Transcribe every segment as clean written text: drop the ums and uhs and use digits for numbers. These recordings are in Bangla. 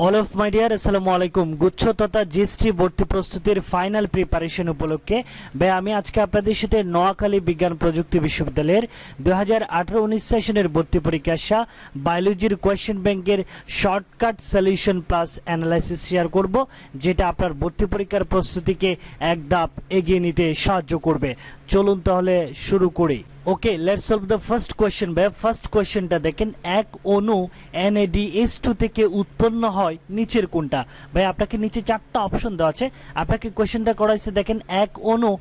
অল অফ মাই ডিয়ার আসসালামু আলাইকুম। গুচ্ছ তথা জিএসটি ভর্তি প্রস্তুতির ফাইনাল প্রিপারেশন উপলক্ষে ভাই আমি আজকে আপনাদের সাথে নোয়াখালী বিজ্ঞান প্রযুক্তি বিশ্ববিদ্যালয়ের 2018-19 সেশনের ভর্তি পরীক্ষা আসা বায়োলজির কোয়েশ্চেন ব্যাংকের shortcut solution plus analysis share করব, যেটা আপনার ভর্তি পরীক্ষার প্রস্তুতিকে এক ধাপ এগিয়ে নিতে সাহায্য করবে। চলুন তাহলে শুরু করি। Okay, let's solve the first question. ভাই ফার্স্ট কোয়েশ্চেনটা দেখেন, এক অণু NADH2 থেকে উৎপন্ন হয় নিচের কোনটা? ভাই আপনাকে নিচে চারটা অপশন দেওয়া আছে, আপনাকে কোয়েশ্চেনটা করাইছে দেখেন এক অণু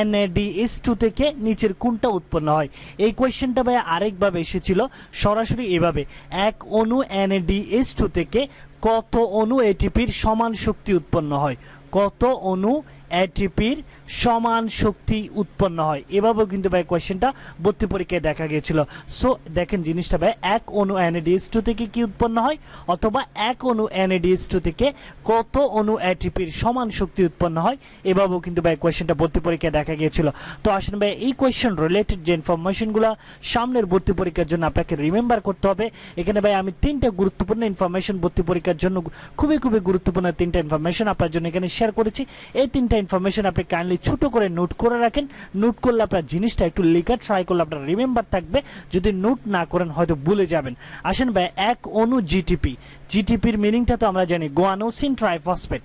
NADH2 থেকে নিচের কোনটা উৎপন্ন হয়। এই কোয়েশ্চেনটা ভাই আরেকভাবে এসেছিল সরাসরি এভাবে, এক অণু NADH2 থেকে কত অণু ATPর সমান শক্তি উৎপন্ন হয়, কত অণু ATPর সমান শক্তি উৎপন্ন হয়। এভাবেও কিন্তু ভাই কোয়েশ্চেনটা ভর্তি পরীক্ষায় দেখা গিয়েছিল। সো দেখেন জিনিসটা ভাই, এক অণু NADH2 থেকে কি উৎপন্ন হয়, অথবা এক অণু NADH2 থেকে কত অণু ATPর সমান শক্তি উৎপন্ন হয়, এভাবেও কিন্তু ভাই কোয়েশ্চেনটা ভর্তি পরীক্ষায় দেখা গিয়েছিল। তো আসেন ভাই, এই কোয়েশ্চেন রিলেটেড যে ইনফরমেশনগুলো সামনের ভর্তি পরীক্ষার জন্য আপনাকে রিমেম্বার করতে হবে। এখানে ভাই আমি তিনটা গুরুত্বপূর্ণ ইনফরমেশন ভর্তি পরীক্ষার জন্য খুবই গুরুত্বপূর্ণ তিনটা ইনফরমেশন আপনার জন্য এখানে শেয়ার করেছি। এই তিনটা ইনফরমেশন আপনি কাইন্ডলি ছোট করে নোট করে রাখেন। নোট করলে আপনার জিনিসটা একটু লেখা ট্রাই করলে আপনার রিমেম্বার থাকবে, যদি নোট না করেন হয়তো ভুলে যাবেন। আসেন ভাই, এক অণু জিটিপির মিনিংটা তো আমরা জানি, গুয়ানোসিন ট্রাইফসফেট।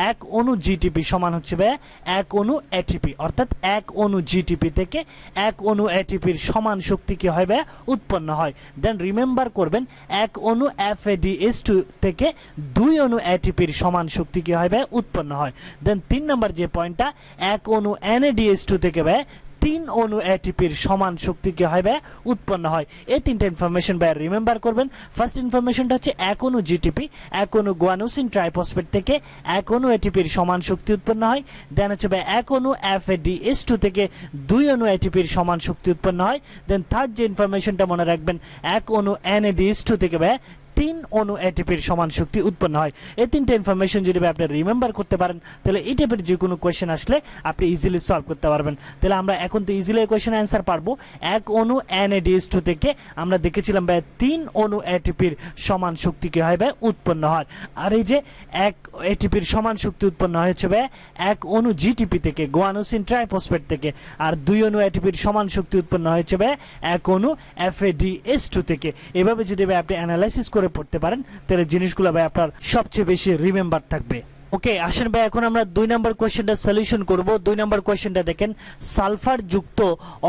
এক অণু জিটিপি সমান হচ্ছে ভাই এক অণু এটিপি, অর্থাৎ এক অণু জিটিপি থেকে এক অণু এটিপির সমান শক্তি কি হয় ভাই উৎপন্ন হয়। দেন রিমেম্বার করবেন, এক অণু FADH2 থেকে দুই অণু এটিপির সমান শক্তি কি হয় ভাই উৎপন্ন হয়। দেন 3 নম্বর যে পয়েন্টটা, এক অণু NADH2 থেকে ভাই তিন অণু ATPর সমান শক্তি কি হয় ভাই উৎপন্ন হয়। এই তিনটা ইনফরমেশন ভাই রিমেম্বার করবেন। ফার্স্ট ইনফরমেশনটা হচ্ছে এক অণু জিটিপি, এক অণু গুয়ানোসিন ট্রাইফসফেট থেকে এক অণু ATPর সমান শক্তি উৎপন্ন হয়। দেন হচ্ছে ভাই এক অণু FADH2 থেকে দুই অণু ATPর সমান শক্তি উৎপন্ন হয়। দেন থার্ড যে ইনফরমেশনটা মনে রাখবেন, এক অণু NADH2 থেকে ভাই তিন অণু ATPর সমান শক্তি উৎপন্ন হয়। এই তিনটা ইনফরমেশন যদি আপনি রিমেম্বার করতে পারেন, তাহলে এই টাইপের যে কোনো কোয়েশ্চেন আসলে আপনি ইজিলি সলভ করতে পারবেন। তাহলে আমরা এখন তো ইজিলি এই কোয়েশ্চেন অ্যান্সার পারবো। এক অণু NADH2 থেকে আমরা দেখেছিলাম ভাই তিন অণু ATPর সমান শক্তি কি হয় ভাই উৎপন্ন হয়। আর এই যে এক ATPর সমান শক্তি উৎপন্ন হয়েছে ভাই এক অণু জিটিপি থেকে, গুয়ানোসিন ট্রাইফসফেট থেকে, আর দুই অণু ATPর সমান শক্তি উৎপন্ন হয়েছে ভাই এক অণু FADH2 থেকে। এভাবে যদি ভাই আপনি অ্যানালাইসিস করে পড়তে পারেন, তাহলে জিনিসগুলো ভাই আপনার সবচেয়ে বেশি রিমেম্বার থাকবে। ওকে, আসেন ভাই এখন আমরা 2 নম্বর কোশ্চেনটা সলিউশন করব। 2 নম্বর কোশ্চেনটা দেখেন, সালফার যুক্ত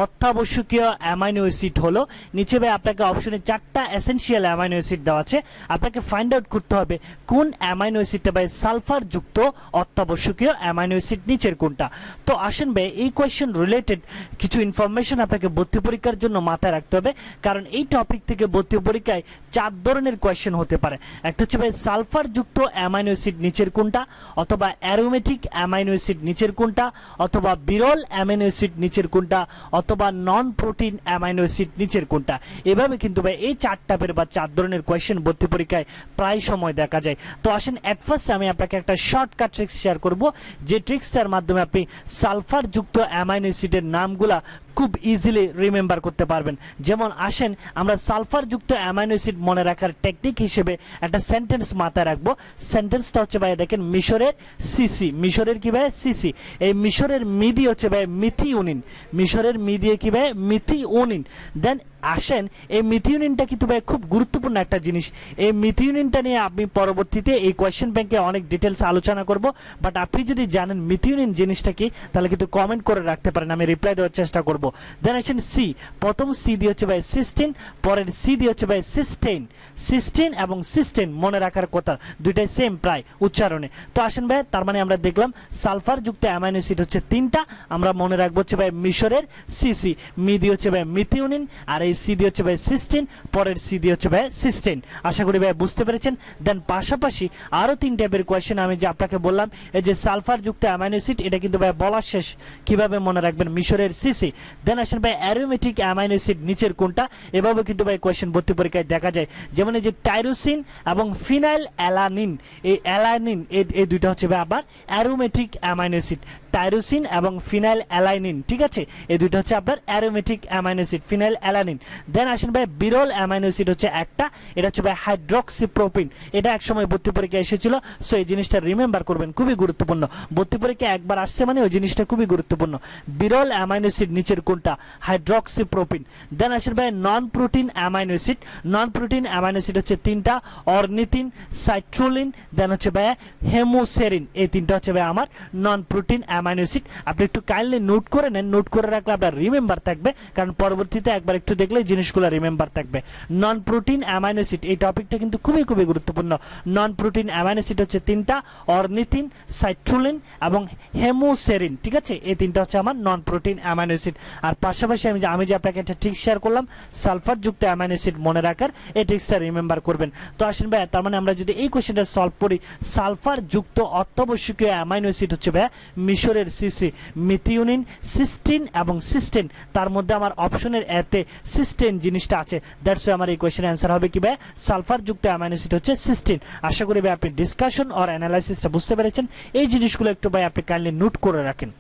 অত্যাবশ্যকীয় অ্যামাইনো অ্যাসিড হলো, নিচে ভাই আপনাকে অপশনে 4টা এসেনশিয়াল অ্যামাইনো অ্যাসিড দেওয়া আছে, আপনাকে ফাইন্ড আউট করতে হবে কোন অ্যামাইনো অ্যাসিডটা ভাই সালফার যুক্ত অত্যাবশ্যকীয় অ্যামাইনো অ্যাসিড নিচের কোনটা। তো আসেন ভাই, এই কোয়েশ্চেন রিলেটেড কিছু ইনফরমেশন আপনাকে ভর্তি পরীক্ষার জন্য মাথায় রাখতে হবে, কারণ এই টপিক থেকে ভর্তি পরীক্ষায় 4 ধরনের কোয়েশ্চেন হতে পারে। একটা হচ্ছে ভাই সালফার যুক্ত অ্যামাইনো অ্যাসিড নিচের কোনটা, অথবা অ্যারোমেটিক অ্যামাইনো অ্যাসিড নিচের কোনটা, অথবা বিরল অ্যামাইনো অ্যাসিড নিচের কোনটা, অথবা নন প্রোটিন অ্যামাইনো অ্যাসিড নিচের কোনটা। এভাবে কিন্তু ভাই এই 4 টাইপের বা 4 ধরনের কোয়েশ্চেন ভর্তি পরীক্ষায় প্রায় সময় দেখা যায়। তো আসেন এট ফার্স্ট আমি আপনাকে একটা শর্টকাট ট্রিক্স শেয়ার করব, যে ট্রিক্সটার মাধ্যমে আপনি সালফার যুক্ত অ্যামাইনো অ্যাসিডের নামগুলা খুব ইজিলি রিমেম্বার করতে পারবেন। যেমন আসেন আমরা সালফার যুক্ত অ্যামাইনো অ্যাসিড মনে রাখার টেকনিক হিসেবে একটা সেন্টেন্স মাথায় রাখবো। সেন্টেন্সটা হচ্ছে ভাই দেখেন, মিশরের সিসি, মিশরের কি ভাই সিসি, এই মিশরের মি দিয়ে হচ্ছে ভাই মিথিওনিন, মিশরের মি দিয়ে কি ভাই মিথিওনিন। দেন আসেন এই মিথিওনিনটা কিন্তু ভাই খুব গুরুত্বপূর্ণ একটা জিনিস। এই মিথিওনিনটা নিয়ে আপনি পরবর্তীতে এই কোয়েশ্চেন ব্যাংকে অনেক ডিটেলস আলোচনা করব, বাট আপনি যদি জানেন মিথিওনিন জিনিসটা কি, তাহলে কিন্তু কমেন্ট করে রাখতে পারেন, আমি রিপ্লাই দেওয়ার চেষ্টা করব। দেন আসেন সি, প্রথম সি দিয়ে হচ্ছে ভাই সিস্টিন, পরের সি দিয়ে হচ্ছে ভাই সিস্টেইন। সিস্টিন এবং সিস্টেইন মনে রাখার কথা, দুইটাই সেম প্রায় উচ্চারণে। তো আসেন ভাই, তার মানে আমরা দেখলাম সালফার যুক্ত অ্যামাইনো অ্যাসিড হচ্ছে 3টা, আমরা মনে রাখবো হচ্ছে ভাই মিশরের সিসি, মি দিয়ে হচ্ছে ভাই মিথিওনিন, আর এই সি দিয়ে হচ্ছে ভাই সিস্টিন, পরের সি দিয়ে হচ্ছে ভাই সিস্টেইন। আশা করি ভাই বুঝতে পেরেছেন। দেন পাশাপাশি আরো 3 টাইপের কোয়েশ্চেন আমি যে আপনাকে বললাম, এই যে সালফার যুক্ত অ্যামাইনো অ্যাসিড, এটা কিন্তু ভাই বলা শেষ, কিভাবে মনে রাখবেন মিশরের সিসি। দেন আসেন ভাই অ্যারোমেটিক অ্যামাইনো অ্যাসিড নিচের কোনটা, এভাবে কিন্তু ভাই কোয়েশ্চেন ভর্তি পরীক্ষায় দেখা যায়। যেমন এই যে টাইরোসিন এবং ফিনাইল অ্যালানিন, এই অ্যালানিন এই দুইটা হচ্ছে ভাই আবার অ্যারোমেটিক অ্যামাইনো অ্যাসিড। টাইরোসিন এবং ফিনাইল অ্যালানিন, ঠিক আছে, এই দুইটা হচ্ছে আপনার aromatic amino acid, phenylalanine. Then আসেন ভাই বিরল অ্যামাইনো অ্যাসিড হচ্ছে একটা, এটা হচ্ছে ভাই হাইড্রক্সিপ্রোপিন। এটা একসময় ভর্তি পরীক্ষায় এসেছিল, সো এই জিনিসটা রিমেম্বার করবেন, খুবই গুরুত্বপূর্ণ। ভর্তি পরীক্ষায় একবার আসছে মানে ওই জিনিসটা খুবই গুরুত্বপূর্ণ। বিরল অ্যামাইনো অ্যাসিড নিচের কোনটা? হাইড্রক্সিপ্রোপিন। দেন আসেন ভাই non protein amino acid. Non protein amino acid হচ্ছে তিনটা, অরনিথিন, সাইট্রোলিন, দেন হচ্ছে ভাই হেমোসেরিন। এই তিনটা হচ্ছে ভাই আমার নন প্রোটিন অ্যামাইনো অ্যাসিড। আপনি একটু কাইন্ডলি নোট করে নেন, নোট করে রাখলে আপনার রিমেম্বার থাকবে, কারণ পরবর্তীতে একবার একটু দেখলে জিনিসগুলো রিমেম্বার থাকবে। নন প্রোটিন অ্যামাইনো অ্যাসিড এই টপিকটা কিন্তু খুবই খুবই গুরুত্বপূর্ণ। নন প্রোটিন অ্যামাইনো অ্যাসিড হচ্ছে তিনটা, অরনিথিন, সাইট্রোলিন এবং হেমোসেরিন, ঠিক আছে, এই তিনটা হচ্ছে আমার নন প্রোটিন অ্যামাইনো অ্যাসিড। আর পাশাপাশি আমি যে আপনাকে একটা ট্রিক শেয়ার করলাম সালফার যুক্ত অ্যামাইনো অ্যাসিড মনে রাখার, এই ট্রিক্সটা রিমেম্বার করবেন। তো আসেন ভাই, তার মানে আমরা যদি এই কোশ্চেনটা সলভ করি, সালফার যুক্ত অত্যাবশ্যকীয় অ্যামাইনো অ্যাসিড হচ্ছে ভাই মিশরের সিসি, মিথিওনিন, সিস্টিন এবং সিস্টেন। তার মধ্যে আমার অপশনের এতে সিস্টেন জিনিসটা আছে, দ্যাটস ওয়াই আমার এই কোশ্চেনের অ্যান্সার হবে কি ভাই? সালফার যুক্ত অ্যামাইনো অ্যাসিড হচ্ছে সিস্টিন। আশা করি ভাই আপনি ডিসকাশন আর অ্যানালাইসিসটা বুঝতে পেরেছেন। এই জিনিসগুলো একটু ভাই আপনি কাইন্ডলি নোট করে রাখেন।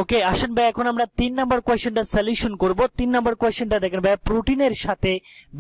ওকে, আসেন ভাই এখন আমরা 3 নম্বর কোশ্চেনটা সলিউশন করব। 3 নম্বর কোশ্চেনটা দেখেন ভাই, প্রোটিনের সাথে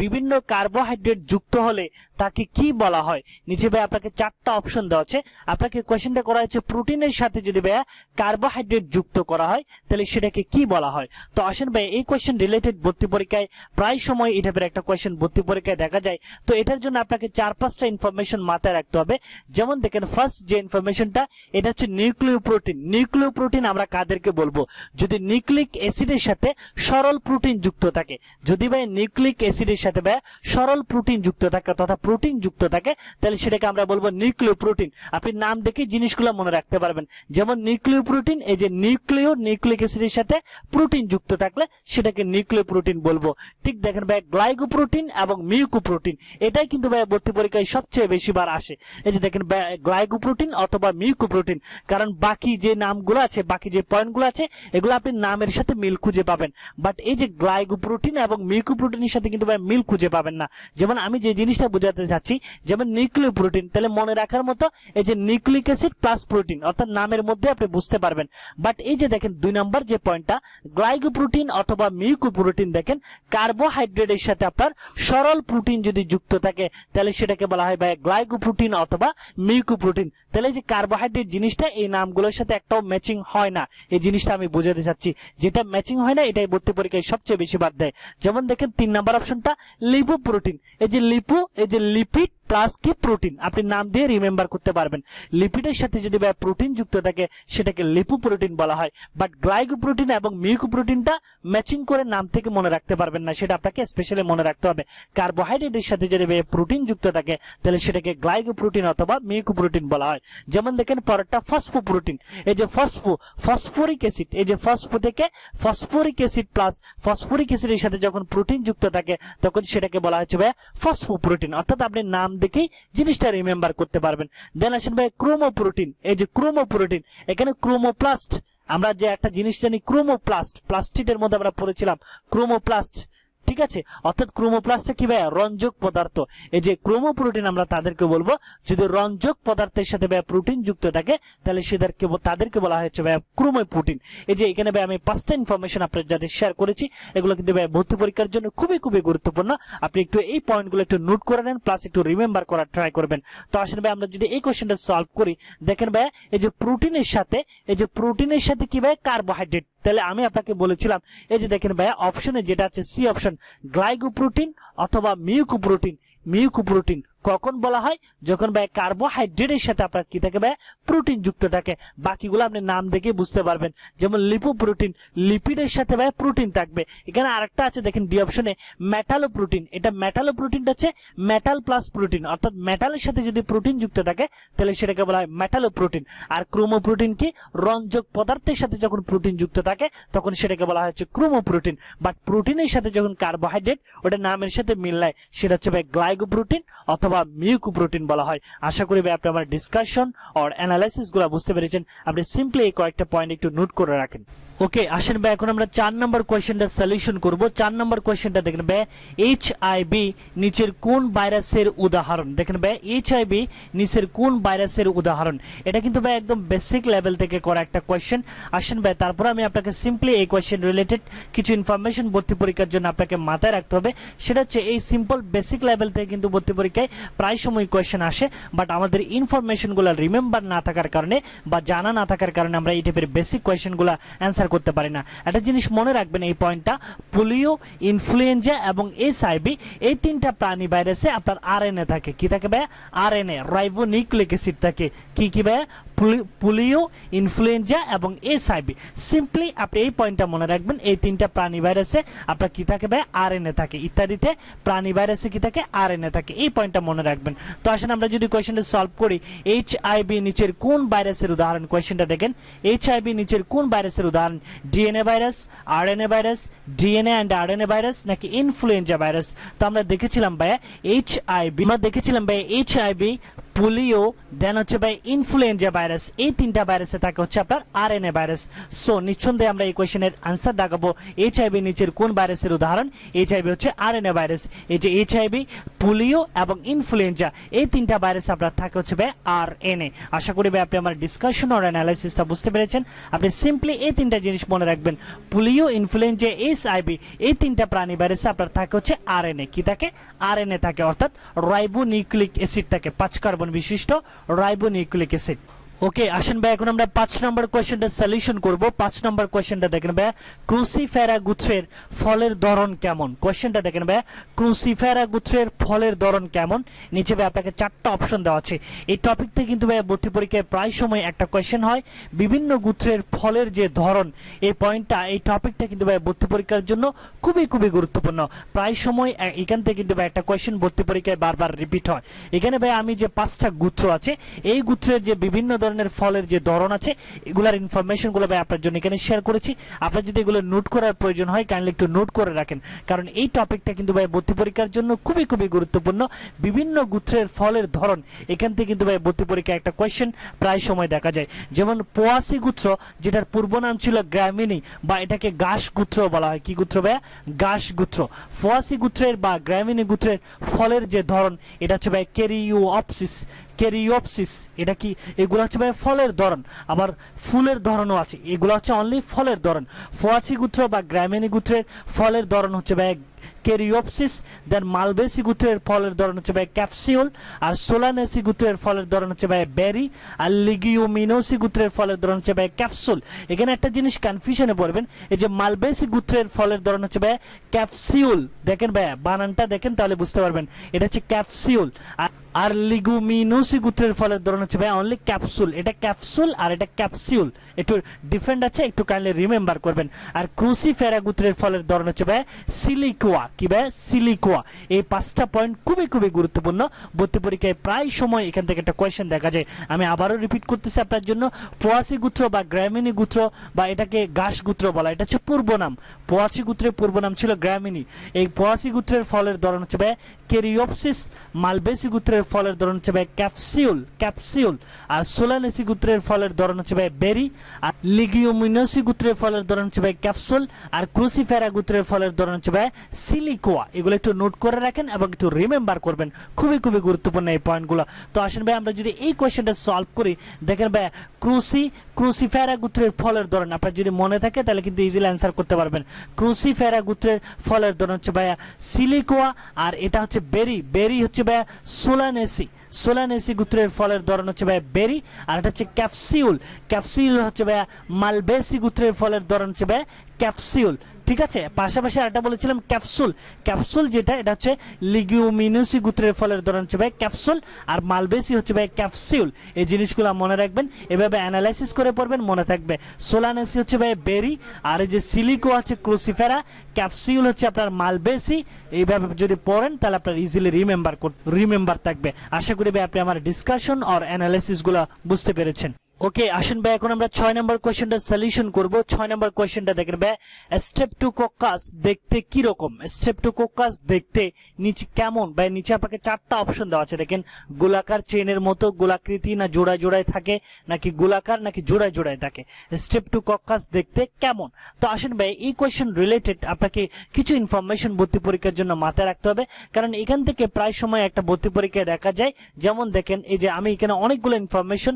বিভিন্ন কার্বোহাইড্রেট যুক্ত হলে তাকে কি বলা হয়? নিচে ভাই আপনাকে 4টা অপশন দেওয়া আছে। আপনাকে কোশ্চেনটা করা হয়েছে প্রোটিনের সাথে যদি ভাই কার্বোহাইড্রেট যুক্ত করা হয় তাহলে সেটাকে কি বলা হয়। তো আসেন ভাই, এই কোশ্চেন রিলেটেড ভর্তি পরীক্ষায় প্রায় সময় এই টাইপের একটা কোশ্চেন ভর্তি পরীক্ষায় দেখা যায়। তো এটার জন্য আপনাকে 4-5টা ইনফরমেশন মাথায় রাখতে হবে। যেমন দেখেন, ফার্স্ট যে ইনফরমেশনটা, এটা হচ্ছে নিউক্লিওপ্রোটিন। নিউক্লিওপ্রোটিন আমরা কাদের বলবো? যদি নিউক্লিক অ্যাসিডের সাথে সরল প্রোটিন যুক্ত থাকে। যদি ভাই নিউক্লিক অ্যাসিডের সাথে ভাই সরল প্রোটিন যুক্ত থাকে তথা প্রোটিন যুক্ত থাকে, তাহলে সেটাকে আমরা বলবো নিউক্লিওপ্রোটিন। আপনি নাম দেখে জিনিসগুলো মনে রাখতে পারবেন। যেমন নিউক্লিওপ্রোটিন, এই যে নিউক্লিক অ্যাসিডের সাথে প্রোটিন যুক্ত থাকলে সেটাকে নিউক্লিওপ্রোটিন বলবো। ঠিক দেখেন ভাই, গ্লাইকোপ্রোটিন এবং মিউকোপ্রোটিন, এটাই কিন্তু ভাই ভর্তি পরীক্ষায় সবচেয়ে বেশি বার আসে। এই যে দেখেন গ্লাইকোপ্রোটিন অথবা মিউকোপ্রোটিন, কারণ বাকি যে নামগুলো আছে, বাকি যে পয়েন্ট আছে এগুলো আপনি নামের সাথে মিল খুঁজে পাবেন, বাট এই যে গ্লাইকোপ্রোটিন এবং মিউকোপ্রোটিনের সাথে কিন্তু ভাই মিল খুঁজে পাবেন না। যেমন আমি যে জিনিসটা বোঝাতে চাচ্ছি, যেমন নিউক্লিওপ্রোটিন, তাহলে মনে রাখার মতো এই যে নিউক্লিক অ্যাসিড প্লাস প্রোটিন, অর্থাৎ নামের মধ্যে আপনি বুঝতে পারবেন। বাট এই যে দেখেন 2 নম্বর যে পয়েন্টটা, গ্লাইকোপ্রোটিন অথবা মিউকোপ্রোটিন, দেখেন কার্বোহাইড্রেটের সাথে আপনার সরল প্রোটিন যদি যুক্ত থাকে তাহলে সেটাকে বলা হয় ভাই গ্লাইকোপ্রোটিন অথবা মিউকোপ্রোটিন। তাহলে যে কার্বোহাইড্রেট জিনিসটা এই নামগুলোর সাথে একটাও ম্যাচিং হয় না, এই জিনিসটা আমি বোঝাতে চাচ্ছি। যেটা ম্যাচিং হয় না এটাই ভর্তি পরীক্ষায় সবচেয়ে বেশি বাদ দেয়। যেমন দেখেন 3 নম্বর অপশনটা লিপোপ্রোটিন, এই যে লিপিড প্লাস কি প্রোটিন, আপনি নাম দিয়ে রিমেম্বার করতে পারবেন। লিপিডের সাথে যদি ভাই প্রোটিন যুক্ত থাকে সেটাকে লিপোপ্রোটিন বলা হয়। বাট গ্লাইকোপ্রোটিন এবং মিউকোপ্রোটিনটা ম্যাচিং করে নাম থেকে মনে রাখতে পারবেন না, সেটা আপনাকে স্পেশালি মনে রাখতে হবে। কার্বোহাইড্রেটের সাথে যদি ভাই প্রোটিন যুক্ত থাকে তাহলে সেটাকে গ্লাইকোপ্রোটিন অথবা মিউকোপ্রোটিন বলা হয়। যেমন দেখেন পরেরটা ফসফোপ্রোটিন, এই যে ফসফরিক অ্যাসিড, এই যে ফসফো থেকে ফসফরিক অ্যাসিড প্লাস ফসফরিক অ্যাসিডের সাথে যখন প্রোটিন যুক্ত থাকে তখন সেটাকে বলা হচ্ছে ভাই ফসফোপ্রোটিন, অর্থাৎ আপনি নাম দেখেই জিনিসটা রিমেম্বার করতে পারবেন। দেন আসেন ভাই ক্রোমোপ্রোটিন, এই যে ক্রোমোপ্রোটিন, এখানে ক্রোমোপ্লাস্ট, আমরা যে একটা জিনিস জানি ক্রোমোপ্লাস্ট, প্লাস্টিডের মধ্যে আমরা পড়েছিলাম ক্রোমোপ্লাস্ট, ঠিক আছে, অর্থাৎ ক্রোমোপ্লাস্টটা কি ভাই? রঞ্জক পদার্থ। এই যে ক্রোমোপ্রোটিন আমরা তাদেরকে বলবো যদি রঞ্জক পদার্থের সাথে ভাই প্রোটিন যুক্ত থাকে তাহলে তাদেরকে বলা হচ্ছে ভাই ক্রোমোপ্রোটিন। এই যে এখানে ভাই আমি 5টা ইনফরমেশন আপনার যাদের শেয়ার করেছি, এগুলো কিন্তু ভাই ভর্তি পরীক্ষার জন্য খুবই খুবই গুরুত্বপূর্ণ। আপনি একটু এই পয়েন্টগুলো একটু নোট করে নেন, প্লাস একটু রিমেম্বার করার ট্রাই করবেন। তো আসলে ভাই আমরা যদি এই কোশ্চেনটা সলভ করি, দেখেন ভাই এই যে প্রোটিনের সাথে কি ভাই? কার্বোহাইড্রেট। তাহলে আমি আপনাকে বলেছিলাম, এই যে দেখেন ভাই অপশনে যেটা আছে সি অপশন, গ্লাইকোপ্রোটিন অথবা মিউকোপ্রোটিন কখন বলা হয়? যখন ভাই কার্বোহাইড্রেটের সাথে আপনার কি থাকে ভাই? প্রোটিন যুক্ত থাকে। বাকিগুলো আপনি নাম দেখে বুঝতে পারবেন। যেমন লিপোপ্রোটিন, লিপিডের সাথে ভাই প্রোটিন থাকবে। এখানে আরেকটা আছে দেখেন ডি অপশনে মেটালোপ্রোটিন, এটা মেটালোপ্রোটিনটা হচ্ছে মেটাল প্লাস প্রোটিন, অর্থাৎ মেটালের সাথে যদি প্রোটিন যুক্ত থাকে তাহলে সেটাকে বলা হয় মেটালোপ্রোটিন। আর ক্রোমোপ্রোটিন কি? রঞ্জক পদার্থের সাথে যখন প্রোটিন যুক্ত থাকে তখন সেটাকে বলা হচ্ছে ক্রোমোপ্রোটিন। বাট প্রোটিনের সাথে যখন কার্বোহাইড্রেট ওটা নামের সাথে মিললায় সেটা হচ্ছে ভাই গ্লাইকোপ্রোটিন অথবা মিউকোপ্রোটিন বলা হয়। আশা করি ভাই আপনি আমার ডিসকাশন আর অ্যানালাইসিস গুলো বুঝতে পেরেছেন। আপনি সিম্পলি এই কয়েকটা পয়েন্ট একটু নোট করে রাখেন। ওকে, আসেন ভাই এখন আমরা 4 নম্বর কোশ্চেনটা সলিউশন করব। 4 নম্বর কোশ্চেনটা দেখেন ভাই, এইচআইভি নিচের কোন ভাইরাসের উদাহরণ? দেখেন ভাই, এইচআইভি নিচের কোন ভাইরাসের উদাহরণ? এটা কিন্তু ভাই একদম বেসিক লেভেল থেকে করা একটা কোশ্চেন। আসেন ভাই, তারপর আমি আপনাকে সিম্পলি এই কোশ্চেন রিলেটেড কিছু ইনফরমেশন ভর্তি পরীক্ষার জন্য আপনাকে মাথায় রাখতে হবে। সেটা হচ্ছে এই সিম্পল বেসিক লেভেল থেকে কিন্তু ভর্তি পরীক্ষায় প্রায় সময় কোশ্চেন আসে, বাট আমাদের ইনফরমেশনগুলো রিমেম্বার না থাকার কারণে বা জানা না থাকার কারণে আমরা এই টাইপের বেসিক কোশ্চেনগুলো অ্যান্সার করতে পারি না। একটা জিনিস মনে রাখবেন এই পয়েন্টটা, পোলিও, ইনফ্লুয়েঞ্জা এবং এইচআইভি এই তিনটা প্রাণী ভাইরাসে আপনার আরএনএ থাকে। কি থাকে ভাই? আরএনএ, রাইবোনিউক্লিক অ্যাসিড থাকে। কি ভাই? পোলিও, ইনফ্লুয়েঞ্জা এবং এইচআইভি। সিম্পলি আপনি এই পয়েন্টটা মনে রাখবেন, এই তিনটা প্রাণী ভাইরাসে আপনার কি থাকে ভাই? আরএনএ থাকে। ইত্যাদিতে প্রাণী ভাইরাসে কি থাকে? আরএনএ থাকে। এই পয়েন্টটা মনে রাখবেন। তো আসেন আমরা যদি কোয়েশ্চেনটা সলভ করি, এইচআইভি নিচের কোন ভাইরাসের উদাহরণ? কোয়েশ্চেনটা দেখেন, এইচআইভি নিচের কোন ভাইরাসের উদাহরণ? DNA virus, RNA virus, DNA and RNA virus নাকি ইনফ্লুয়েঞ্জা ভাইরাস? তো আমরা দেখেছিলাম ভাই এইচআইভি, পোলিও, দেন হচ্ছে ভাই ইনফ্লুয়েঞ্জা ভাইরাস, এই তিনটা ভাইরাসে থাকে হচ্ছে আপনার আরএনএ ভাইরাস। সো নিঃসন্দেহে আমরা এই কোশ্চেনের আনসার দেখাবো, এইচআইভি নিচের কোন ভাইরাসের উদাহরণ? এইচআইভি হচ্ছে আরএনএ ভাইরাস। এই যে এইচআইভি, পোলিও এবং ইনফ্লুয়েঞ্জা এই তিনটা ভাইরাস আপনার থাকে হচ্ছে ভাই আরএনএ। আশা করি ভাই আপনি আমার ডিসকাশন আর অ্যানালাইসিসটা বুঝতে পেরেছেন। আপনি সিম্পলি এই তিনটা জিনিস মনে রাখবেন, পোলিও, ইনফ্লুয়েঞ্জা, এইচআইভি এই তিনটা প্রাণী ভাইরাসে আপনার থাকে হচ্ছে আরএনএ। কি থাকে? আরএনএ থাকে, অর্থাৎ রাইবোনিউক্লিক অ্যাসিড থাকে, 5 কার্বন বিশিষ্ট রাইবোনিউক্লিক অ্যাসিড। ওকে, আসেন ভাই এখন আমরা 5 নম্বর কোশ্চেনটা সলিউশন করব। 5 নম্বর কোশ্চেনটা দেখেন ভাই, ক্রুসিফেরা গুচ্ছের ফলের ধরন কেমন? কোশ্চেনটা দেখেন ভাই, ক্রুসিফেরা গুচ্ছের ফলের ধরন কেমন? নিচে ভাই আপনাকে 4টা অপশন দেওয়া আছে। এই টপিক থেকে কিন্তু ভাই ভর্তি পরীক্ষায় প্রায় সময় একটা কোশ্চেন হয়, বিভিন্ন গুচ্ছের ফলের যে ধরন, এই পয়েন্টটা, এই টপিকটা কিন্তু ভাই ভর্তি পরীক্ষার জন্য খুবই গুরুত্বপূর্ণ। প্রায় সময় এখান থেকে কিন্তু ভাই একটা কোশ্চেন ভর্তি পরীক্ষায় বারবার রিপিট হয়। এখানে ভাই আমি যে 5টা গুচ্ছ আছে, এই গুচ্ছের যে বিভিন্ন ধরনের ফলের যে ধরন আছে, এগুলার ইনফরমেশন গুলো ভাই আপনার জন্য এখানে শেয়ার করেছি। আপনার যদি এগুলো নোট করার প্রয়োজন হয়, কাইন্ডলি একটু নোট করে রাখেন, কারণ এই টপিকটা কিন্তু ভাই ভর্তি পরীক্ষার জন্য খুবই গুরুত্বপূর্ণ। বিভিন্ন গুচ্ছের ফলের ধরন, এখান থেকে কিন্তু ভাই ভর্তি পরীক্ষায় একটা কোয়েশ্চেন প্রায় সময় দেখা যায়। যেমন পোয়াসি গুচ্ছ, যেটার পূর্ব নাম ছিল গ্রামিনি, বা এটাকে ঘাস গুচ্ছ বলা হয়। কি গুচ্ছ ভাই? ঘাস গুচ্ছ। পোয়াসি গুচ্ছের বা গ্রামিনি গুচ্ছের ফলের যে ধরন, এটা হচ্ছে ভাই ক্যারিওপসিস। এটা কি? এগুলো হচ্ছে ভাই ফলের ধরন। আবার ফুলের ধরনও আছে, এগুলো হচ্ছে অনলি ফলের ধরন। পোয়াসি গুচ্ছ বা গ্রামিনি গুচ্ছের ফলের ধরন হচ্ছে ভাই ক্যারিওপসিস। দেন মালবেসি গুত্রের ফলের ধরন হচ্ছে ভাই ক্যাপসিউল। আর সোলানেসি গুত্রের ফলের ধরন হচ্ছে ভাই বেরি। আর লিগিওমিনোসি গুত্রের ফলের ধরন হচ্ছে ভাই ক্যাপসুল। এখানে একটা জিনিস কনফিউশনে পড়বেন, এই যে মালবেসি গুত্রের ফলের ধরন হচ্ছে ভাই ক্যাপসিউল। দেখেন ভাই, বানানটা দেখেন তাহলে বুঝতে পারবেন, এটা হচ্ছে ক্যাপসিউল। আর লিগুমিনোসি গুত্রের ফলের ধরন হচ্ছে ভাই অনলি ক্যাপসুল। এটা ক্যাপসুল আর এটা ক্যাপসিউল, একটু ডিফারেন্ট আছে, একটু কাইন্ডলি রিমেম্বার করবেন। আর ক্রুসিফেরা গুত্রের ফলের ধরন হচ্ছে ভাই সিলিকোয়া। কি ভাই? সিলিকোয়া। এই 5টা পয়েন্ট খুবই গুরুত্বপূর্ণ। ভর্তি পরীক্ষায় প্রায় সময় এখান থেকে একটা কোয়েশ্চেন দেখা যায়। আমি আবারও রিপিট করতেছি আপনার জন্য, পোয়াসি গুত্র বা গ্রামিনি গুত্র, বা এটাকে ঘাস গুত্র বলা, এটা হচ্ছে পূর্ব নাম। পোয়াসি গুত্রের পূর্ব নাম ছিল গ্রামিনি। এই পোয়াসি গুত্রের ফলের ধরন হচ্ছে ভাই ক্যারিওপসিস। মালবেসি গুত্রের ফলের ধরন হচ্ছে ভাই ক্যাপসিউল। আর সোলানেসি গুত্রের ফলের ধরন হচ্ছে ভাই বেরি। আর লিগিওমিনোসি গুত্রের ফলের ধরন হচ্ছে ভাই ক্যাপসুল। আর ক্রুসিফেরা গুত্রের ফলের ধরন হচ্ছে ভাই সিলিকোয়া। এগুলো একটু নোট করে রাখেন এবং একটু রিমেম্বার করবেন, খুবই গুরুত্বপূর্ণ এই পয়েন্টগুলো। তো আসেন ভাই আমরা যদি এই কোয়েশ্চেনটা সলভ করি, দেখেন ভাই ক্রুসিফেরা গুত্রের ফলের ধরন আপনার যদি মনে থাকে তাহলে কিন্তু ইজিলি অ্যান্সার করতে পারবেন। ক্রুসিফেরা গুত্রের ফলের ধরন হচ্ছে ভাইয়া সিলিকোয়া, আর এটা হচ্ছে বেরি হচ্ছে ভাইয়া সোলানেসি গুত্রের ফলের ধরন হচ্ছে ভাইয়া বেরি। আর এটা হচ্ছে ক্যাপসিউল হচ্ছে ভাইয়া মালবেসি গুত্রের ফলের ধরন হচ্ছে ভাইয়া ক্যাপসিউল। ঠিক আছে, পাশাপাশি আরেকটা বলেছিলাম ক্যাপসুল, যেটা এটা হচ্ছে লিগিওমিনোসি গুত্রের ফলের ধরন হচ্ছে ভাই ক্যাপসুল, আর মালবেসি হচ্ছে ভাই ক্যাপসিউল। এই জিনিসগুলো মনে রাখবেন, এভাবে অ্যানালাইসিস করে পড়বেন, মনে থাকবে। সোলানেসি হচ্ছে ভাই বেরি, আর এই যে সিলিকো হচ্ছে ক্রুসিফেরা, ক্যাপসিউল হচ্ছে আপনার মালবেসি। এইভাবে যদি পড়েন তাহলে আপনার ইজিলি রিমেম্বার থাকবে। আশা করি ভাই আপনি আমার ডিসকাশন আর অ্যানালাইসিস গুলা বুঝতে পেরেছেন। ওকে আসেন ভাই, এখন আমরা 6 নম্বর কোশ্চেনটা সলিউশন করব। 6 নম্বর কোশ্চেনটা দেখেন ভাই, স্ট্রেপ্টোকক্কাস দেখতে কি রকম, স্ট্রেপ্টোকক্কাস দেখতে নিচে কেমন ভাই? নিচে আপনাকে 4টা অপশন দেওয়া আছে, দেখেন গোলাকার চেনের মতো, গোলাকৃতি, না জোড়ায় জোড়ায় থাকে, নাকি গোলাকার, নাকি জোড়ায় জোড়ায় থাকে। স্ট্রেপ্টোকক্কাস দেখতে কেমন? তো আসেন ভাই, এই কোশ্চেন রিলেটেড আপনাকে কিছু ইনফরমেশন ভর্তি পরীক্ষার জন্য মাথায় রাখতে হবে, কারণ এখান থেকে প্রায় সময় একটা ভর্তি পরীক্ষায় দেখা যায়। যেমন দেখেন, এই যে আমি এখানে অনেকগুলো ইনফরমেশন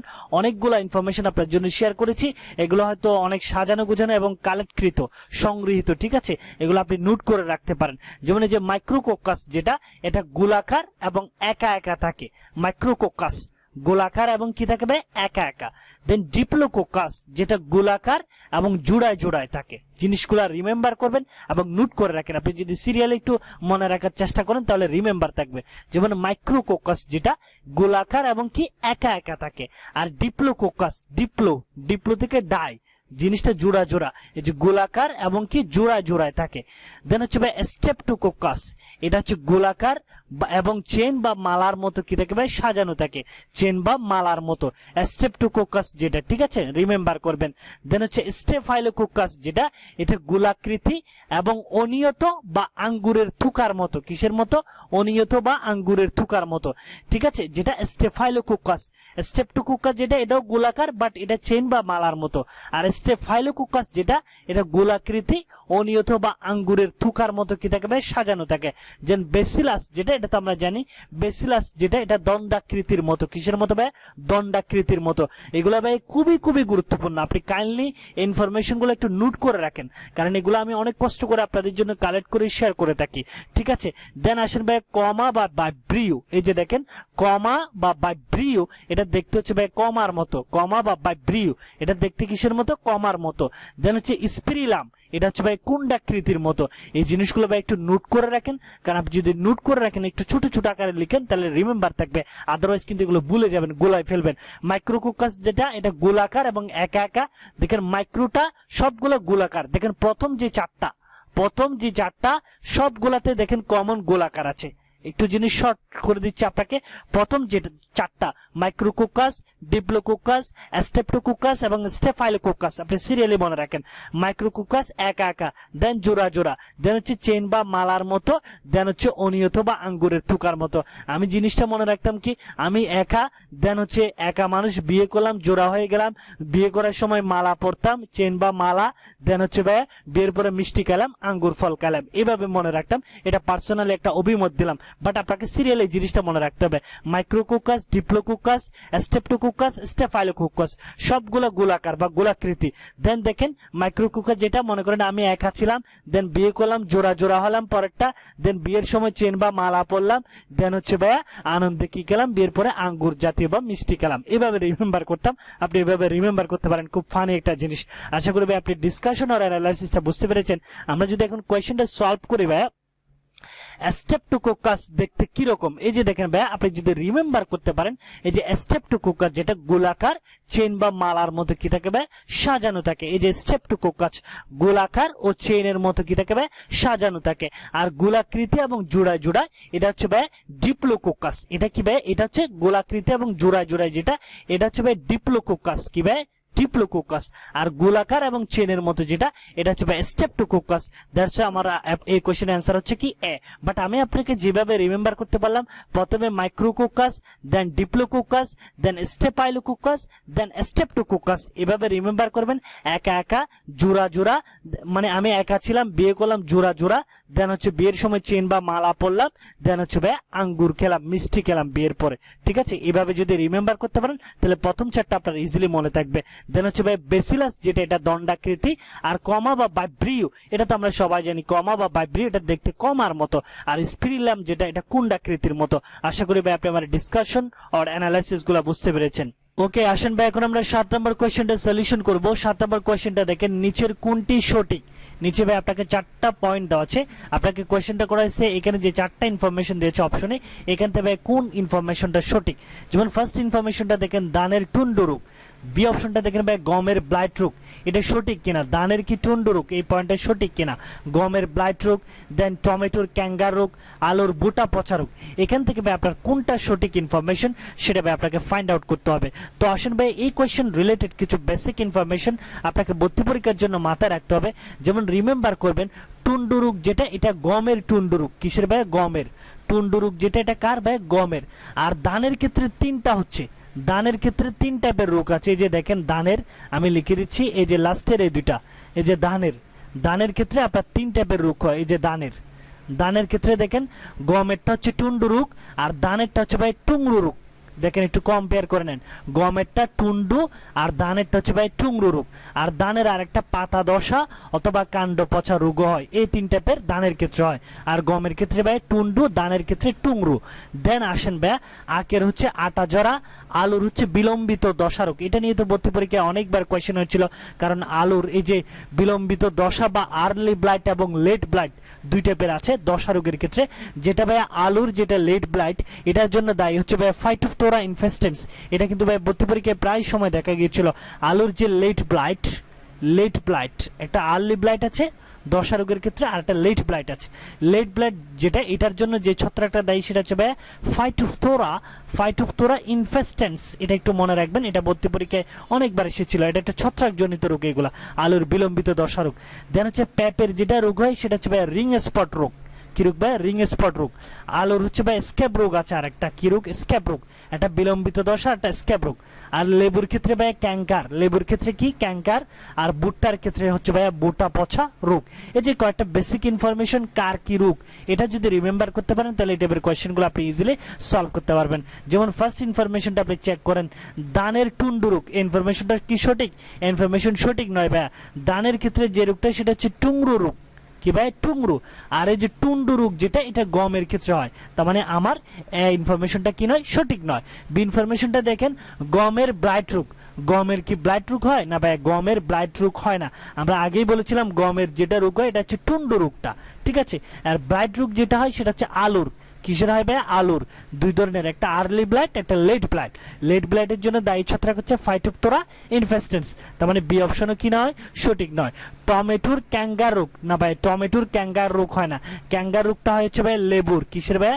আপনার জন্য শেয়ার করেছি, এগুলো হয়তো অনেক সাজানো গোছানো এবং কালেক্টকৃত, সংগৃহীত, ঠিক আছে? এগুলো আপনি নোট করে রাখতে পারেন। যেমন এই যে মাইক্রোকক্কাস, যেটা এটা গোলাকার এবং একা একা থাকে, মাইক্রোকক্কাস গোলাকার এবং কি থাকবে, একা একা। দেন ডিপ্লোকোকাস, যেটা গোলাকার এবং জোড়ায় জোড়ায় থাকে। জিনিসগুলা রিমেম্বার করবেন এবং নোট করে রাখেন। আপনি যদি সিরিয়ালে একটু মনে রাখার চেষ্টা করেন তাহলে রিমেম্বার থাকবে। যেমন মাইক্রোকোকাস, যেটা গোলাকার এবং কি একা একা থাকে। আর ডিপ্লোকোকাস, ডিপ্লো থেকে ডাই, জিনিসটা জোড়া জোড়া, এই যে গোলাকার এবং কি জোড়ায় জোড়ায় থাকে। দেন হচ্ছে ভাই স্ট্রেপ্টোকোকাস, এটা হচ্ছে গোলাকার এবং চেন বা মালার মতো কি থাকে ভাই, সাজানো থাকে, চেন বা মালার মতো স্ট্রেপ্টোকোকাস যেটা, ঠিক আছে? রিমেম্বার করবেন। দেন হচ্ছে স্টেফাইলোকোকাস, যেটা এটা গোলাকৃতি এবং অনিয়ত বা আঙ্গুরের থুকার মতো। কিসের মতো? অনিয়ত বা আঙ্গুরের থুকার মতো, ঠিক আছে? যেটা স্টেফাইলোকোকাস। স্ট্রেপ্টোকোকাস যেটা, এটাও গোলাকার বাট এটা চেন বা মালার মতো। আর স্টেফাইলোকোকাস যেটা, এটা গোলাকৃতি, অনিয়ত বা আঙ্গুরের থুকার মতো কি থাকে ভাই, সাজানো থাকে। যেন বেসিলাস, যেটা এটা তো আমরা জানি, বেসিলাস যেটা, এটা দণ্ডাকৃতির মতো। কিসের মতো ভাই? দণ্ডাকৃতির মতো। এগুলো ভাই খুবই খুবই গুরুত্বপূর্ণ, আপনি কাইন্ডলি ইনফরমেশন গুলো একটু নোট করে রাখেন, কারণ এগুলো আমি অনেক কষ্ট করে আপনাদের জন্য কালেক্ট করে শেয়ার করে থাকি, ঠিক আছে? দেন আসেন ভাই কমা বা ভাইব্রিও, এই যে দেখেন কমা বা ভাইব্রিও, এটা দেখতে হচ্ছে ভাই কমার মতো, কমা বা ভাইব্রিও, এটা দেখতে কিসের মতো? কমার মতো। দেন হচ্ছে স্পিরিলাম, এটা হচ্ছে ভাই কুণ্ডাকৃতির মতো। এই জিনিসগুলো ভাই একটু নোট করে রাখেন, কারণ আপনি যদি নোট করে রাখেন, একটু ছোট ছোট আকারে লিখেন, তাহলে রিমেম্বার থাকবে, আদারওয়াইজ কিন্তু এগুলো ভুলে যাবেন, গোলায় ফেলবেন। মাইক্রোকোকাস যেটা, এটা গোলাকার এবং একা একা। দেখেন মাইক্রোটা সবগুলো গোলাকার, দেখেন প্রথম যে চারটা সবগুলাতে দেখেন কমন গোলাকার আছে। একটু জিনিস শর্ট করে দিচ্ছি আপনাকে, প্রথম যে 4টা মাইক্রোকোকাস, ডিপ্লোকোকাস, স্ট্রেপ্টোকোকাস এবং স্টেফাইলোকোকাস, আপনি সিরিয়ালি মনে রাখেন। মাইক্রোকোকাস একা একা, দেন জোড়া জোড়া, দেন হচ্ছে চেন বা মালার মতো, দেন হচ্ছে অনিয়ত বা আঙ্গুরের থুকার মতো। আমি জিনিসটা মনে রাখতাম কি, আমি একা, দেন হচ্ছে একা মানুষ, বিয়ে করলাম, জোড়া হয়ে গেলাম, বিয়ে করার সময় মালা পরতাম, চেন বা মালা, দেন হচ্ছে ভাই বিয়ের পরে মিষ্টি খেলাম, আঙ্গুর ফল খেলাম, এভাবে মনে রাখতাম। এটা পার্সোনালি একটা অভিমত দিলাম, বাট আপনাকে সিরিয়ালে জিনিসটা মনে রাখতে হবে। মাইক্রোকোকাস, ডিপ্লোকোকাস, স্ট্রেপ্টোকোকাস, স্টেফাইলোকোকাস, সবগুলো গোলাকার বা গোলাকৃতি। দেন দেখেন মাইক্রোকোকাস যেটা, মনে করেন আমি একা ছিলাম, দেন বিয়ে করলাম, জোড়া জোড়া হলাম পরেরটা, দেন বিয়ের সময় চেন বা মালা পরলাম, দেন হচ্ছে ভাইয়া আনন্দে কি খেলাম, বিয়ের পরে আঙ্গুর জাতীয় বা মিষ্টি খেলাম। এভাবে রিমেম্বার করতাম, আপনি এভাবে রিমেম্বার করতে পারেন, খুব ফানি একটা জিনিস। আশা করি ভাই আপনি ডিসকাশন আর অ্যানালাইসিসটা বুঝতে পেরেছেন। আমরা যদি এখন কোয়েশ্চেনটা সলভ করি ভাইয়া, স্ট্রেপ্টোকোকাস দেখতে কি রকম, এই যে দেখেন ভাই, আপনি যদি রিমেম্বার করতে পারেন, এই যে স্ট্রেপ্টোকোকাস যেটা গোলাকার, চেন বা মালার মতো কি থাকে ভাই, সাজানো থাকে। এই যে স্ট্রেপ্টোকোকাস গোলাকার ও চেনের মতো কি থাকে ভাই, সাজানো থাকে। আর গোলাকৃতি এবং জোড়ায় জোড়ায়, এটা হচ্ছে ভাই ডিপ্লোকোকাস। এটা কি ভাই, এটা হচ্ছে গোলাকৃতি এবং জোড়ায় জোড়ায় যেটা, এটা হচ্ছে ভাই ডিপ্লোকোকাস, কি ভাই, ডিপ্লোকোকাস। আর গোলাকার এবং চেনের মতো যেটা, এটা হচ্ছে স্ট্রেপ্টোকোকাস। দ্যাটস আমার এই কোশ্চেনের অ্যান্সার হচ্ছে কি এ। বাট আমি আপনাকে যেভাবে রিমেম্বার করতে পারলাম, প্রথমে মাইক্রোকোকাস, দেন ডিপ্লোকোকাস, দেন স্টেফাইলোকোকাস, দেন স্ট্রেপ্টোকোকাস, এভাবে রিমেম্বার করবেন। একা একা, জোড়া জোড়া, মানে আমি একা ছিলাম, বিয়ে করলাম, জোড়া জোড়া, দেন হচ্ছে বিয়ের সময় চেন বা মালা পরলাম, দেন হচ্ছে ভাই আঙ্গুর খেলাম, মিষ্টি খেলাম বিয়ের পরে, ঠিক আছে? এভাবে যদি রিমেম্বার করতে পারেন তাহলে প্রথম 4টা আপনার ইজিলি মনে থাকবে। দেন হচ্ছে ভাই বেসিলাস যেটা, এটা দণ্ডাকৃতি। আর কমা বা ভাইব্রিও, এটা তো আমরা সবাই জানি, কমা বা ভাইব্রিও, এটা দেখতে কমার মতো। আর স্পিরিলাম যেটা, এটা কুণ্ডাকৃতির মতো। আশা করি ভাই আপনি আমার ডিসকাশন আর অ্যানালাইসিস গুলা বুঝতে পেরেছেন। ওকে আসেন ভাই, এখন আমরা 7 নম্বর কোয়েশ্চেনটা সলিউশন করব। 7 নম্বর কোয়েশ্চেনটা দেখেন, নিচের কোনটি সঠিক? নিচে ভাই আপনাকে 4টা পয়েন্ট দেওয়া আছে, আপনাকে কোয়েশ্চেনটা করা হয়েছে, এখানে যে 4টা ইনফরমেশন দিয়েছে অপশনে, এখান থেকে ভাই কোন ইনফরমেশনটা সঠিক। যেমন ফার্স্ট ইনফরমেশনটা দেখেন, ধানের টুন্ডুরুক, বি অপশনটা দেখেন ভাই গমের ব্লাইট রোগ, এটা সঠিক কিনা। ধানের কি টুন্ডু রোগ, এই পয়েন্টটা সঠিক কিনা। গমের ব্লাইট রোগ, দেন টমেটোর ক্যাঙ্গার রোগ, আলুর বুটা পচা রোগ। এখান থেকে ভাই আপনার কোনটা সঠিক ইনফরমেশন সেটা ভাই আপনাকে ফাইন্ড আউট করতে হবে। তো আসেন ভাই এই কোয়েশ্চেন রিলেটেড কিছু বেসিক ইনফরমেশন আপনাকে ভর্তি পরীক্ষার জন্য মাথায় রাখতে হবে। যেমন রিমেম্বার করবেন টুন্ডু রোগ যেটা, এটা গমের টুন্ডু রোগ। কিসের ভাই? গমের টুন্ডু রোগ যেটা, এটা কার ভাই? গমের। আর ধানের ক্ষেত্রে তিনটা হচ্ছে, ধানের ক্ষেত্রে তিন টাইপের রোগ আছে। এই যে দেখেন ধানের, আমি লিখে দিচ্ছি, এই যে লাস্টের এই দুইটা, এই যে ধানের ক্ষেত্রে আপনার তিন টাইপের রোগ হয়। এই যে ধানের ক্ষেত্রে দেখেন গমেরটা হচ্ছে টুন্ডু রোগ, আর ধানেরটা হচ্ছে ভাই টুংরু রোগ। দেখেন একটু কম্পেয়ার করে নেন, গমেরটা টুন্ডু আর ধানেরটা হচ্ছে ভাই টুংরু রোগ। আর ধানের আরেকটা পাতা দশা অথবা কাণ্ড পচা রোগ হয়, এই তিন টাইপের ধানের ক্ষেত্রে হয়। আর গমের ক্ষেত্রে ভাই টুন্ডু, ধানের ক্ষেত্রে টুংরু। দেন আসেন ভাই আখের হচ্ছে আটা জরা, আলুর হচ্ছে বিলম্বিত দশা রোগ। এটা নিয়ে তো ভর্তি পরীক্ষায় অনেকবার কোয়েশ্চেন হয়েছিল, কারণ আলুর এই যে বিলম্বিত দশা বা আর্লি ব্লাইট এবং লেট ব্লাইট দুই টাইপের আছে দশা রোগের ক্ষেত্রে। যেটা ভাই আলুর যেটা লেট ব্লাইট, এটার জন্য দায়ী হচ্ছে ভাই ফাইটোফথোরা ইনফেস্টেন্স। এটা কিন্তু ভাই ভর্তি পরীক্ষায় প্রায় সময় দেখা গিয়েছিল। আলুর যে লেট ব্লাইট, একটা আর্লি ব্লাইট আছে দশা রোগের ক্ষেত্রে, আর একটা লেট ব্লাইট আছে। লেট ব্লাইট যেটা, এটার জন্য যে ছত্রাকটা দায়ী সেটা হচ্ছে ভাই ফাইটোফথোরা ইনফেস্টেন্স। এটা একটু মনে রাখবেন, এটা ভর্তি পরীক্ষায় অনেকবার এসেছিল। এটা একটা ছত্রাকজনিত রোগ, এগুলা আলুর বিলম্বিত দশা রোগ। দেন হচ্ছে পেঁপের যেটা রোগ হয় সেটা হচ্ছে ভাই রিং স্পট রোগ। কি রোগ ভাই? রিং স্পট রোগ। আলুর হচ্ছে ভাই স্ক্যাব রোগ আছে, আর একটা কি রোগ? স্ক্যাব রোগ। একটা বিলম্বিত দশা, একটা স্ক্যাব রোগ। আর লেবুর ক্ষেত্রে ভাই ক্যাঙ্কার, লেবুর ক্ষেত্রে কি? ক্যাঙ্কার। আর ভুট্টার ক্ষেত্রে হচ্ছে ভাই বুটা পচা রোগ। এই যে কয়েকটা বেসিক ইনফরমেশন কার কি রোগ, এটা যদি রিমেম্বার করতে পারেন তাহলে এই টাইপের কোয়েশ্চেনগুলো আপনি ইজিলি সলভ করতে পারবেন। যেমন ফার্স্ট ইনফরমেশনটা আপনি চেক করেন, ধানের টুন্ডু রোগ। ইনফরমেশনটা কি সঠিক? ইনফরমেশন সঠিক নয় ভাই। ধানের ক্ষেত্রে যে রোগটা সেটা হচ্ছে টুংরু রোগ। কি ভাই? টুংরু। আর এই যে টুন্ডু রোগ যেটা, এটা গমের ক্ষেত্রে হয়। তার মানে আমার ইনফরমেশনটা কি নয়? সঠিক নয়। বি ইনফরমেশনটা দেখেন গমের ব্লাইট রোগ। গমের কি ব্লাইট রোগ হয় না ভাই? গমের ব্লাইট রোগ হয় না। আমরা আগেই বলেছিলাম গমের যেটা রোগ হয় এটা হচ্ছে টুন্ডু রোগটা, ঠিক আছে। আর ব্লাইট রোগ যেটা হয় সেটা হচ্ছে আলুর। কিসের হয় ভাই? আলুর। দুই ধরনের, একটা আর্লি ব্লাইট, একটা লেট ব্লাইট। লেট ব্লাইটের জন্য দায়ী ছত্রাক হচ্ছে ফাইটোফথোরা ইনফেস্টেন্স। তার মানে বি অপশনও কি নয়? সঠিক নয়। টমেটোর ক্যাঙ্গার রোগ, না ভাই টমেটোর ক্যাঙ্গার রোগ হয় না। ক্যাঙ্গার রোগটা হচ্ছে ভাই লেবুর। কিসের ভাই?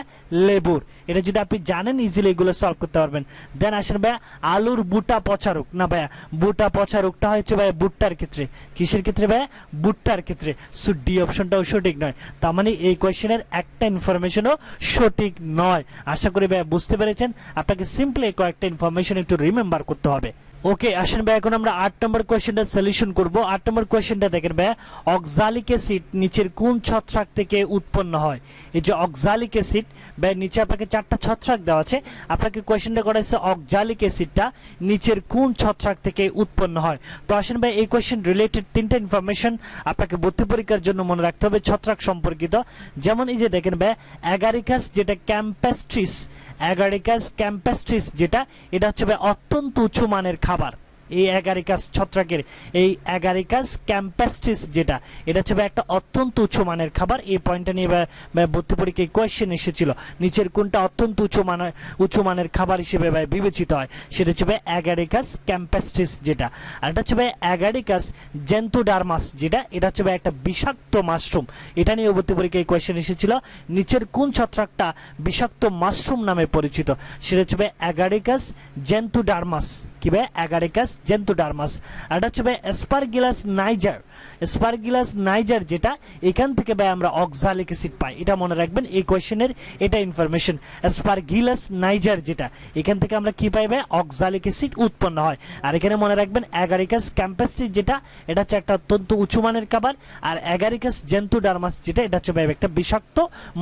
লেবুর। এটা যদি আপনি জানেন ইজিলি এগুলো সলভ করতে পারবেন। দেন আসেন ভাই আলুর বুটা পচা রোগ, না ভাই বুটা পচা রোগটা হচ্ছে ভাই ভুট্টার ক্ষেত্রে। কিসের ক্ষেত্রে ভাই? ভুট্টার ক্ষেত্রে। সো ডি অপশনটাও সঠিক নয়। তার মানে এই কোয়েশ্চেনের একটা ইনফরমেশনও সঠিক নয়। আশা করি ভাই বুঝতে পেরেছেন। আপনাকে সিম্পলি কয়েকটা ইনফরমেশন একটু রিমেম্বার করতে হবে। ওকে আসেন ভাই এখন আমরা 8 নম্বর কোয়েশ্চেনটা সলিউশন করব। 8 নম্বর কোয়েশ্চেনটা দেখেন ভাই, অক্সালিক অ্যাসিড নিচের কোন ছত্রাক থেকে উৎপন্ন হয়? এই যে অক্সালিক অ্যাসিড ভাই, নিচে আপনাকে 4টা ছত্রাক দেওয়া আছে। আপনাকে কোয়েশ্চেনটা করা হয়েছে অক্সালিক অ্যাসিডটা নিচের কোন ছত্রাক থেকে উৎপন্ন হয়। তো আসেন ভাই এই কোয়েশ্চেন রিলেটেড তিনটা ইনফরমেশন আপনাকে ভর্তি পরীক্ষার জন্য মনে রাখতে হবে ছত্রাক সম্পর্কিত। যেমন এই যে দেখেন ভাই অ্যাগারিকাস যেটা ক্যাম্পেস্ট্রিস যেটা, এটা হচ্ছে ভাই অত্যন্ত উঁচু মানের খাবার। এই অ্যাগারিকাস ছত্রাকের, এই অ্যাগারিকাস ক্যাম্পেস্ট্রিস যেটা, এটা হচ্ছে ভাই একটা অত্যন্ত উঁচু মানের খাবার। এই পয়েন্টটা নিয়ে ভর্তি পরীক্ষায় কোয়েশ্চেন এসেছিল, নিচের কোনটা অত্যন্ত উঁচু মানের খাবার হিসেবে ভাই বিবেচিত হয়? সেটা হচ্ছে ভাই অ্যাগারিকাস ক্যাম্পেস্ট্রিস যেটা। আর এটা হচ্ছে ভাই অ্যাগারিকাস জেন্তুডারমাস যেটা, এটা হচ্ছে ভাই একটা বিষাক্ত মাশরুম। এটা নিয়ে ভর্তি পরীক্ষায় কোয়েশ্চেন এসেছিল, নিচের কোন ছত্রাকটা বিষাক্ত মাশরুম নামে পরিচিত? সেটা হচ্ছে ভাই অ্যাগারিকাস জেন্তুডারমাস। কি ভাই? অ্যাগারিকাস জেন্তুডারমাস। আর এটা হচ্ছে ভাই স্পারগিলাস নাইজার যেটা, এখান থেকে ভাই আমরা অক্সালিক অ্যাসিড পাই। এটা মনে রাখবেন এই কোয়েশ্চেনের, এটা ইনফরমেশন। স্পারগিলাস নাইজার যেটা, এখান থেকে আমরা কি পাই ভাই? অক্সালিক অ্যাসিড উৎপন্ন হয়। আর এখানে মনে রাখবেন অ্যাগারিকাস ক্যাম্পেস্ট্রিস যেটা, এটা হচ্ছে একটা অত্যন্ত উঁচু মানের খাবার। আর অ্যাগারিকাস জেন্তুডারমাস যেটা, এটা হচ্ছে ভাই একটা বিষাক্ত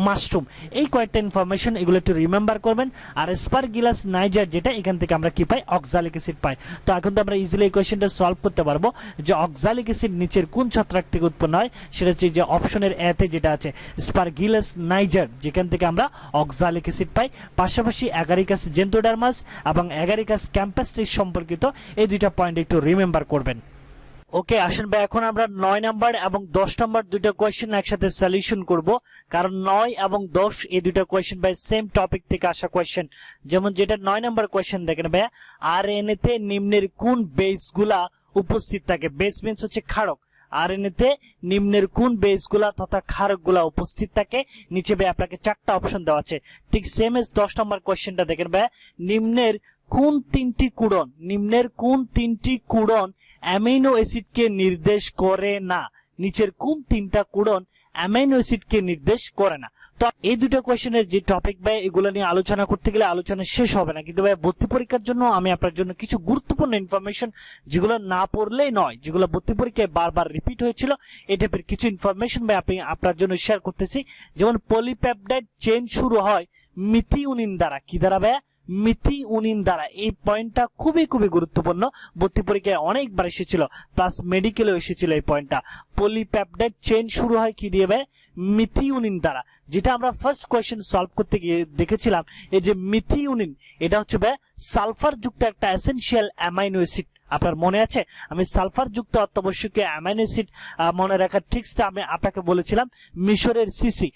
মাশরুম। এই কয়েকটা ইনফরমেশন এগুলো একটু রিমেম্বার করবেন। আর স্পারগিলাস নাইজার যেটা, এখান থেকে আমরা কি পাই? অক্সালিক অ্যাসিড পাই। তো এখন তো আমরা ইজিলি এই কোয়েশ্চেনটা সলভ করতে পারবো যে অক্সালিক অ্যাসিড নিচের কোন ছত্রাক থেকে উৎপন্ন হয়। সেটা হচ্ছে যে অপশনের এ তে যেটা আছে স্পারগিলাস নাইজার, যেখান থেকে আমরা অক্সালিক অ্যাসিড পাই। পাশাপাশি অ্যাগারিকাস জেন্তুডারমাস এবং অ্যাগারিকাস ক্যাম্পেস্ট্রিস সম্পর্কিত এই দুইটা পয়েন্ট একটু রিমেম্বার করবেন। ওকে, আসেন ভাই এখন আমরা 9 নাম্বার এবং 10 নাম্বার দুইটা কোয়েশ্চেন একসাথে সলিউশন করব, কারণ 9 এবং 10 এই দুইটা কোয়েশ্চেন ভাই সেম টপিক থেকে আসা কোয়েশ্চেন। যেমন যেটা 9 নাম্বার কোয়েশ্চেন দেখেন ভাই, আরএনএ তে নিম্নের কোন বেসগুলা উপস্থিত থাকে? বেস মিন্স হচ্ছে ক্ষারক। আরএনএ তে নিম্নের কোন বেসগুলা তথা ক্ষারকগুলা উপস্থিত থাকে? নিচে ভাই আপনাকে 4টা অপশন দেওয়া আছে। ঠিক সেম এজ 10 নাম্বার কোয়েশ্চেনটা দেখেন ভাই, নিম্নের কোন তিনটি কুড়ন অ্যামিনো অ্যাসিডকে নির্দেশ করে না? নিচের কোন 3টা কুড়ন অ্যামিনো অ্যাসিডকে নির্দেশ করে না? তো এই দুটো কোয়েশ্চেনের যে টপিক ভাই, এগুলো নিয়ে আলোচনা করতে গেলে আলোচনা শেষ হবে না, কিন্তু ভাই ভর্তি পরীক্ষার জন্য আমি আপনার জন্য কিছু গুরুত্বপূর্ণ ইনফরমেশন, যেগুলো না পড়লেই নয়, যেগুলো ভর্তি পরীক্ষায় বারবার রিপিট হয়েছিল, এই টাইপের কিছু ইনফরমেশন ভাই আমি আপনার জন্য শেয়ার করতেছি। যেমন পলিপেপটাইড চেইন শুরু হয় মিথিওনিন দ্বারা। কি দ্বারা ভাই? মিথিওনিন দ্বারা। এই পয়েন্টটা খুবই গুরুত্বপূর্ণ, ভর্তি পরীক্ষায় অনেকবার এসেছিল, প্লাস মেডিকেলেও এসেছিল এই পয়েন্টটা। পলিপেপটাইড চেইন শুরু হয় কি দিয়ে ভাই? মিথিওনিন দ্বারা। যেটা আমরা ফার্স্ট কোয়েশ্চেন সলভ করতে গিয়ে দেখেছিলাম, এই যে মিথিওনিন, এটা হচ্ছে ভাই সালফার যুক্ত একটা এসেনশিয়াল অ্যামাইনো অ্যাসিড। আপনার মনে আছে আমি সালফার যুক্ত অত্যাবশ্যকীয় অ্যামাইনো অ্যাসিড মনে রাখার ট্রিক্সটা আমি আপনাকে বলেছিলাম। মিশরের সিসি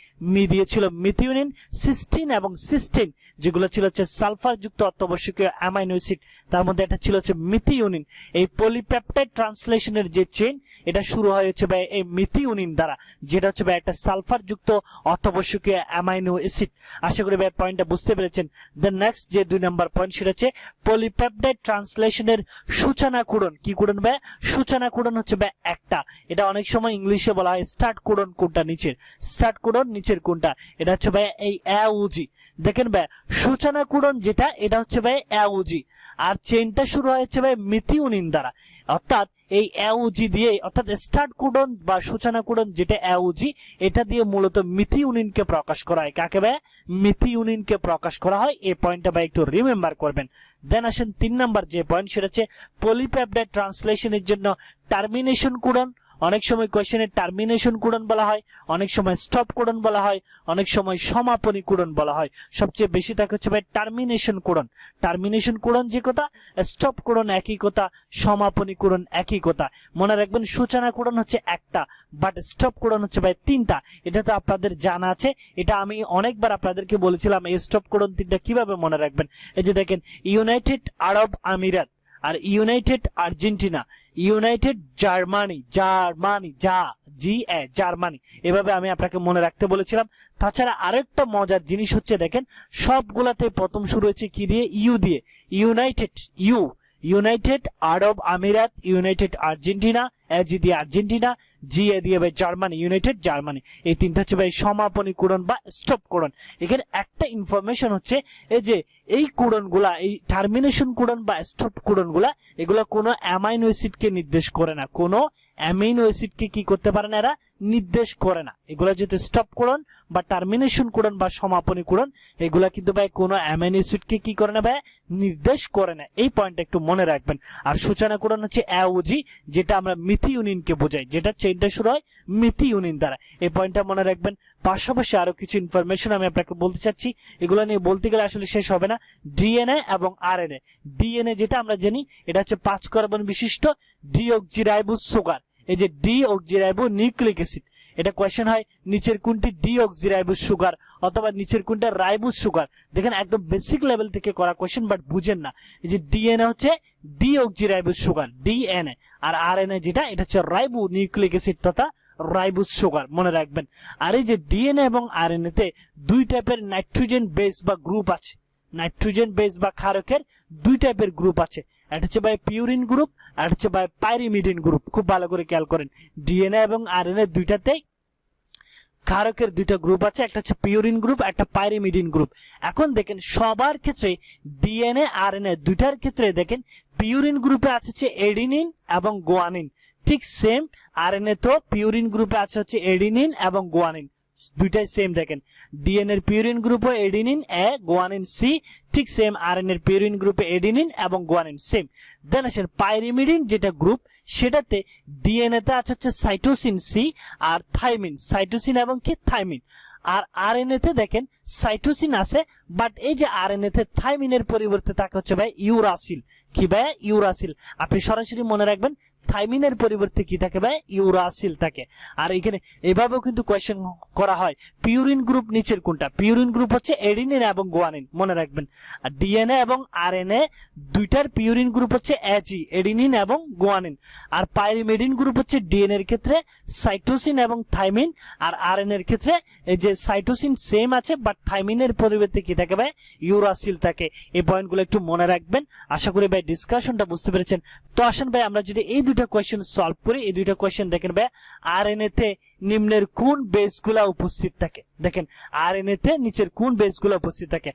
দিয়েছিল মিথিওনিন, সিস্টিন এবং সিস্টিন, যেগুলো ছিল হচ্ছে সালফার যুক্ত অত্যাবশ্যকীয় অ্যামাইনো অ্যাসিড, তার মধ্যে একটা ছিল হচ্ছে মিথিওনিন। এই পলিপেপটাইড ট্রান্সলেশনের যে চেইন, এটা শুরু হয় হচ্ছে ভাই এই মিথিওনিন দ্বারা, যেটা হচ্ছে ভাই একটা সালফার যুক্ত অত্যাবশ্যকীয় অ্যামাইনো অ্যাসিড। আশা করি ভাই পয়েন্টটা বুঝতে পেরেছেন। দেন নেক্সট যে 2 নাম্বার পয়েন্ট, সেটা হচ্ছে পলিপেপটাইড ট্রান্সলেশনের সূচনা কুড়ন। কি কুড়ন ভাই? সূচনা কুড়ন হচ্ছে ভাই একটা, এটা অনেক সময় ইংলিশে বলা হয় স্টার্ট কুড়ন কোনটা, নিচের স্টার্ট কুড়ন নিচের কোনটা, এটা হচ্ছে ভাই এই অ্যাউজি। দেখেন ভাই সূচনা কুড়ন যেটা, এটা হচ্ছে ভাই অ্যাউজি, আর চেইনটা শুরু হয়েছে ভাই মিথিওনিন দ্বারা। অর্থাৎ এই অ্যাউজি দিয়ে, অর্থাৎ স্টার্ট কোডন বা সূচনা কোডন যেটা অ্যাউজি, এটা দিয়ে মূলত মিথিওনিনকে প্রকাশ করা হয়। কাকে ভাই? মিথিওনিনকে প্রকাশ করা হয়। এই পয়েন্টটা ভাই একটু রিমেম্বার করবেন। দেন আসেন 3 নাম্বার যে পয়েন্ট, সেটা হচ্ছে পলিপেপটাইড ট্রান্সলেশনের জন্য টার্মিনেশন কোডন। অনেক সময় কোয়েশ্চেনের টার্মিনেশন কোডন বলা হয়, অনেক সময় স্টপ কোডন বলা হয়, অনেক সময় সমাপনী কোডন বলা হয়। সবচেয়ে বেশি থাকে হচ্ছে ভাই টার্মিনেশন কোডন। টার্মিনেশন কোডন যে কথা, স্টপ কোডন একই কথা, সমাপনী কোডন একই কথা। মনে রাখবেন সূচনা কোডন হচ্ছে একটা, বাট স্টপ কোডন হচ্ছে ভাই 3টা। এটা তো আপনাদের জানা আছে, এটা আমি অনেকবার আপনাদেরকে বলেছিলাম এই স্টপ কোডন 3টা কিভাবে মনে রাখবেন। এই যে দেখেন, ইউনাইটেড আরব আমিরাত, আর United Argentina, United Germany, Germany, এভাবে আমি আপনাকে মনে রাখতে বলেছিলাম। তাছাড়া আরেকটা মজার জিনিস হচ্ছে দেখেন, সবগুলাতে প্রথম শুরু হয়েছে কি দিয়ে? ইউ দিয়ে। ইউনাইটেড আরব আমিরাত, ইউনাইটেড আর্জেন্টিনা, এজি দিয়ে আর্জেন্টিনা, জি এ দিয়ে ভাই জার্মানি, ইউনাইটেড জার্মানি। এই 3টা হচ্ছে ভাই সমাপনী কোডন বা স্টপ কোডন। এখানে একটা ইনফরমেশন হচ্ছে, এই যে এই কোডন গুলা, এই টার্মিনেশন কোডন বা স্টপ কোডন গুলা, এগুলা কোনো অ্যামাইনো অ্যাসিডকে নির্দেশ করে না, কোনো অ্যামিনো অ্যাসিডকে কি করতে পারে না, এরা নির্দেশ করে না। এগুলা যেহেতু স্টপ কোডন বা টার্মিনেশন কোডন বা সমাপনী কোডন, এগুলা কিন্তু ভাই কোনো অ্যামিনো অ্যাসিডকে কি করে না ভাই? নির্দেশ করে না। এই পয়েন্টটা একটু মনে রাখবেন। আর সূচনা কোডন হচ্ছে অ্যাওজি, যেটা আমরা মিথিওনিনকে বোঝাই, যেটা চেইনটা শুরু হয় মিথিওনিন দ্বারা। এই পয়েন্টটা মনে রাখবেন। পাশাপাশি আরো কিছু ইনফরমেশন আমি আপনাকে বলতে চাচ্ছি, এগুলো নিয়ে বলতে গেলে আসলে শেষ হবে না। ডিএনএ এবং আরএনএ। ডিএনএ যেটা আমরা জানি, এটা হচ্ছে 5 কার্বন বিশিষ্ট ডিঅক্সিরাইবোজ সুগার। এই যে ডিঅক্সিরাইবো নিউক্লিক অ্যাসিড, এটা কোয়েশ্চেন হয় নিচের কোনটি ডিঅক্সিরাইবোজ সুগার অথবা নিচের কোনটা রাইবোজ সুগার। দেখেন একদম বেসিক লেভেল থেকে করা কোয়েশ্চেন, বাট বুঝেন না। এই যে ডিএনএ হচ্ছে ডিঅক্সিরাইবোজ সুগার, ডিএনএ, আর আরএনএ যেটা, এটা হচ্ছে রাইবো নিউক্লিক অ্যাসিড তথা রাইবোজ সুগার, মনে রাখবেন। আর এই যে ডিএনএ এবং আরএনএ তে 2 টাইপের নাইট্রোজেন বেস বা গ্রুপ আছে। নাইট্রোজেন বেস বা ক্ষারকের 2 টাইপের গ্রুপ আছে। এটা হচ্ছে ভাই পিউরিন গ্রুপ, আর হচ্ছে ভাই পাইরিমিডিন গ্রুপ। খুব ভালো করে খেয়াল করেন, ডিএনএ এবং আরএনএ দুইটাতেই ক্ষারকের 2টা গ্রুপ আছে, একটা হচ্ছে পিউরিন গ্রুপ, একটা পাইরিমিডিন গ্রুপ। এখন দেখেন সবার ক্ষেত্রে ডিএনএ আরএনএ দুইটার ক্ষেত্রে দেখেন পিউরিন গ্রুপে আছে হচ্ছে এডিনিন এবং গুয়ানিন। ঠিক সেম আরএনএ তো পিউরিন গ্রুপে আছে হচ্ছে এডিনিন এবং গুয়ানিন, দুইটাই সেম। দেখেন ডিএনএ এর পিউরিন গ্রুপে এডিনিন এ, গুয়ানিন সি। ঠিক সেম আরএনএ এর পিউরিন গ্রুপে এডিনিন এবং গুয়ানিন সেম। দেন আসেন পাইরিমিডিন যেটা গ্রুপ, সেটাতে ডিএনএ তে আছে হচ্ছে সাইটোসিন সি আর থাইমিন, সাইটোসিন এবং কি থাইমিন। আর আরএনএ তে দেখেন সাইটোসিন আছে, বাট এই যে আরএনএ তে থাইমিনের পরিবর্তে থাকে হচ্ছে ভাই ইউরাসিল। কি ভাই? ইউরাসিল। আপনি সরাসরি মনে রাখবেন থাইমিনের পরিবর্তে কি থাকে ভাই ইউরাসিল থাকে। আর এখানে এভাবেও কিন্তু কোয়েশ্চেন করা হয় পিউরিন গ্রুপ নিচের কোনটা। পিউরিন গ্রুপ হচ্ছে এডিনিন এবং গুয়ানিন, মনে রাখবেন। আর ডিএনএ এবং আরএনএ দুইটার পিউরিন গ্রুপ হচ্ছে একই, এডিনিন এবং গুয়ানিন। আর পাইরিমিডিন গ্রুপ হচ্ছে ডিএনএ এর ক্ষেত্রে সাইটোসিন এবং থাইমিন, আর আরএনএ এর ক্ষেত্রে এই যে সাইটোসিন সেম আছে বাট থাইমিনের পরিবর্তে কি থাকে ভাই ইউরাসিল থাকে। এই পয়েন্টগুলো একটু মনে রাখবেন। আশা করি ভাই ডিসকাশনটা বুঝতে পেরেছেন। তো আসেন ভাই আমরা যদি এই দুইটা কোয়েশ্চেন সলভ করি। এই দুইটা কোয়েশ্চেন দেখেন ভাই আরএনএ তে নিম্নের কোন বেসগুলা উপস্থিত থাকে, দেখেন আরএনএ তে নিচের কোন বেসগুলা উপস্থিত থাকে।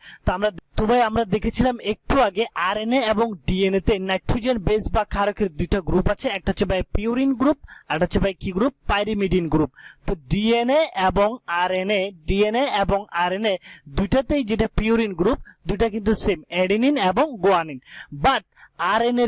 তো ভাই আমরা দেখেছিলাম একটু আগে আরএনএ এবং ডিএনএ তে নাইট্রোজেন বেস বা ক্ষারকের দুইটা গ্রুপ আছে, একটা হচ্ছে ভাই পিউরিন গ্রুপ আর একটা হচ্ছে ভাই কি গ্রুপ পাইরিমিডিন গ্রুপ। তো ডিএনএ এবং আরএনএ দুইটাতেই যেটা পিউরিন গ্রুপ দুইটা কিন্তু সেম, এডেনিন এবং গুয়ানিন। বাট আরএনএ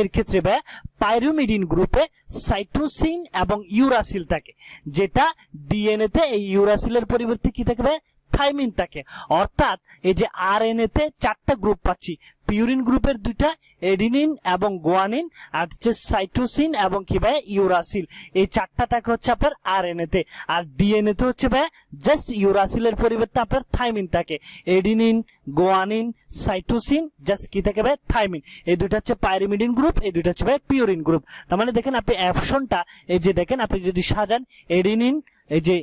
এর ক্ষেত্রে ভাই পাইরিমিডিন গ্রুপে সাইটোসিন এবং ইউরাসিল থাকে, যেটা ডিএনএ তে এই ইউরাসিলের পরিবর্তে কি থাকে ভাই থাইমিন থাকে। অর্থাৎ এই যে আরএনএ তে চারটা গ্রুপ পাচ্ছি, পিউরিন গ্রুপের দুইটা এডিনিন এবং গুয়ানিন, আর হচ্ছে সাইটোসিন এবং কি ভাই ইউরাসিল। এই চারটা থাকে হচ্ছে আপনার আরএনএ তে। আর ডিএনএ তে হচ্ছে ভাই জাস্ট ইউরাসিলের পরিবর্তে আপনার থাইমিন থাকে, এডিনিন গুয়ানিন সাইটোসিন জাস্ট কি থাকে ভাই থাইমিন। এই দুইটা হচ্ছে পাইরিমিডিন গ্রুপ, এই দুইটা হচ্ছে ভাই পিউরিন গ্রুপ। তার মানে দেখেন আপনি অপশনটা এই যে দেখেন আপনি যদি সাজান এডিনিন, এই যে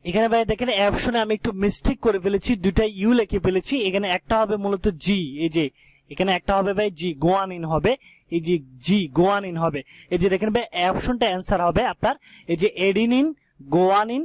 এখানে ভাই দেখেন অপশনে আমি একটু মিস্টেক করে ফেলেছি, দুইটা ইউ লিখে ফেলেছি। এখানে একটা হবে মূলত জি, এই যে এখানে একটা হবে ভাই জি গুয়ানিন হবে, এই যে জি গুয়ানিন হবে। এই যে দেখেন ভাই অপশনটা অ্যান্সার হবে আপনার এই যে এডিনিন গুয়ানিন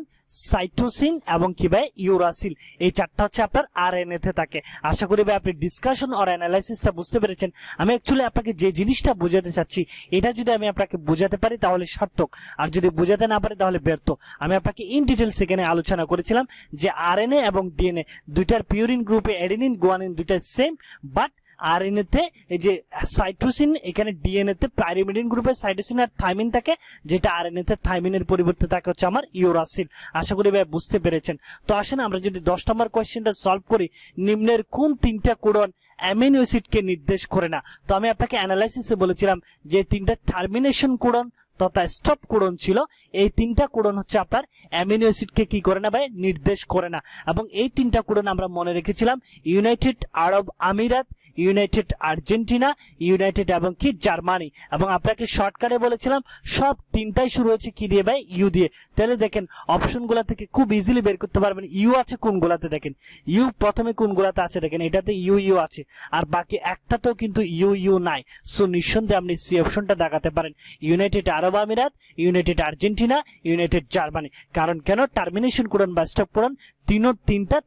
সাইটোসিন এবং কি ভাই ইউরাসিল। এই চারটা হচ্ছে আপনার আরএনএ তে থাকে। আশা করি ভাই আপনি ডিসকাশন আর অ্যানালাইসিসটা বুঝতে পেরেছেন। আমি অ্যাকচুয়ালি আপনাকে যে জিনিসটা বোঝাতে চাচ্ছি এটা যদি আমি আপনাকে বোঝাতে পারি তাহলে সার্থক, আর যদি বোঝাতে না পারি তাহলে ব্যর্থ। আমি আপনাকে ইন ডিটেইলস এখানে আলোচনা করেছিলাম যে আরএনএ এবং ডিএনএ দুইটার পিউরিন গ্রুপে এডেনিন গুয়ানিন দুইটা সেম, বাট আরএনএ তে এই যে সাইটোসিন, এখানে ডিএনএ তে পাইরিমিডিন গ্রুপে সাইটোসিন আর থাইমিন থাকে, যেটা আরএনএ তে থাইমিনের পরিবর্তে থাকে হচ্ছে আমার ইউরাসিল। আশা করি ভাই বুঝতে পেরেছেন। তো আসেন আমরা যদি 10 নম্বর কোশ্চেনটা সলভ করি, নিম্নের কোন তিনটা কোডন অ্যামিনো অ্যাসিডকে নির্দেশ করে না। তো আমি আপনাকে অ্যানালাইসিসে বলেছিলাম যে তিনটা টার্মিনেশন কোডন তথা স্টপ কোডন ছিল, এই তিনটা কোডন হচ্ছে আপনার অ্যামিনো অ্যাসিডকে কি করে না ভাই নির্দেশ করে না। এবং এই তিনটা কোডন আমরা মনে রেখেছিলাম ইউনাইটেড আরব আমিরাত, ইউনাইটেড আর্জেন্টিনা, ইউনাইটেড এবং কি জার্মানি। এবং আপনাকে শর্টকাটে বলেছিলাম সব তিনটাই শুরু হয়েছে কি দিয়ে ভাই ইউ দিয়ে। তাহলে দেখেন অপশনগুলো থেকে খুব ইজিলি বের করতে পারবেন ইউ আছে কোনগুলাতে। দেখেন ইউ প্রথমে কোনগুলাতে আছে, দেখেন এটাতে ইউ আছে, আর বাকি একটাতেও কিন্তু ইউ নাই। সো নিঃসন্দেহে আপনি সি অপশনটা দেখাতে পারেন, ইউনাইটেড আরব আমিরাত, ইউনাইটেড আর্জেন্টিনা, ইউনাইটেড জার্মানি। কারণ কেন টার্মিনেশন কোডন বা স্টপ কোডন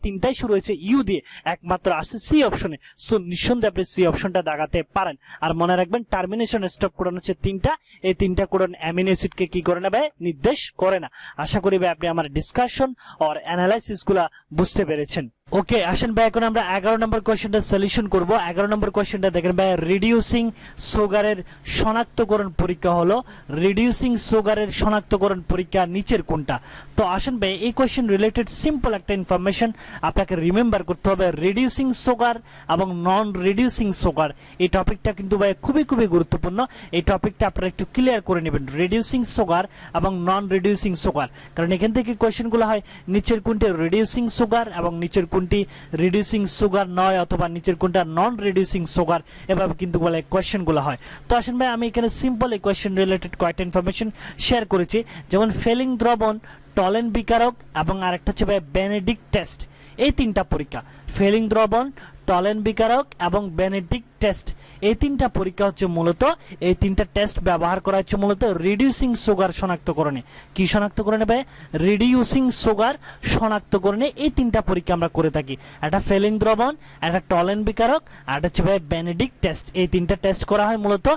তিনটাই শুরু হয়েছে ইউ দিয়ে, একমাত্র আসছে সি অপশনে। সো নিঃসন্দেহে আপনি সি অপশনটা দাগাতে পারেন। আর মনে রাখবেন টার্মিনেশন স্টপ কোডন হচ্ছে তিনটা, এই তিনটা কোডন অ্যামিনো অ্যাসিডকে কি করে না ভাই নির্দেশ করে না। আশা করি ভাই আপনি আমার ডিসকাশন আর অ্যানালাইসিস গুলা বুঝতে পেরেছেন। ওকে আসেন ভাই এখন আমরা 11 নম্বর কোশ্চেনটা সলিউশন করব। 11 নম্বর কোশ্চেনটা দেখেন ভাই রিডিউসিং সুগারের শনাক্তকরণ পরীক্ষা হলো, রিডিউসিং সুগারের শনাক্তকরণ পরীক্ষা নিচের কোনটা। তো আসেন ভাই এই কোশ্চেন রিলেটেড সিম্পল একটা ইনফরমেশন আপনাকে রিমেম্বার করতে হবে। রিডিউসিং সুগার এবং নন রিডিউসিং সুগার এই টপিকটা কিন্তু ভাই খুবই গুরুত্বপূর্ণ। এই টপিকটা আপনারা একটু ক্লিয়ার করে নেবেন, রিডিউসিং সুগার এবং নন রিডিউসিং সুগার। কারণ এখান থেকে কোশ্চেনগুলো হয় নিচের কোনটি রিডিউসিং সুগার এবং নিচের কোনটি রিডিউসিং সুগার নয়, অথবা নিচের কোনটা নন রিডিউসিং সুগার, এভাবে কিন্তু বলে কোশ্চেনগুলো হয়। তো আসেন ভাই আমি এখানে সিম্পল এই কোশ্চেন রিলেটেড কয়েকটা ইনফরমেশন শেয়ার করেছি, যেমন ফেলিং দ্রবণ, টলেন বিকারক এবং আরেকটা হচ্ছে ভাই বেনেডিক্ট টেস্ট। এই তিনটা পরীক্ষা ফেলিং দ্রবণ, টলেন বিকারক এবং বেনেডিক্ট টেস্ট, এই তিনটা পরীক্ষা হচ্ছে মূলত এই তিনটা টেস্ট ব্যবহার করা হচ্ছে মূলত রিডিউসিং সুগার শনাক্তকরণে। কি শনাক্তকরণে ভাই রিডিউসিং সুগার শনাক্তকরণে এই তিনটা পরীক্ষা আমরা করে থাকি। একটা ফেলিং দ্রবণ, একটা টলেন বিকারক, আর একটা হচ্ছে ভাই বেনেডিক্ট টেস্ট। এই তিনটা টেস্ট করা হয় মূলত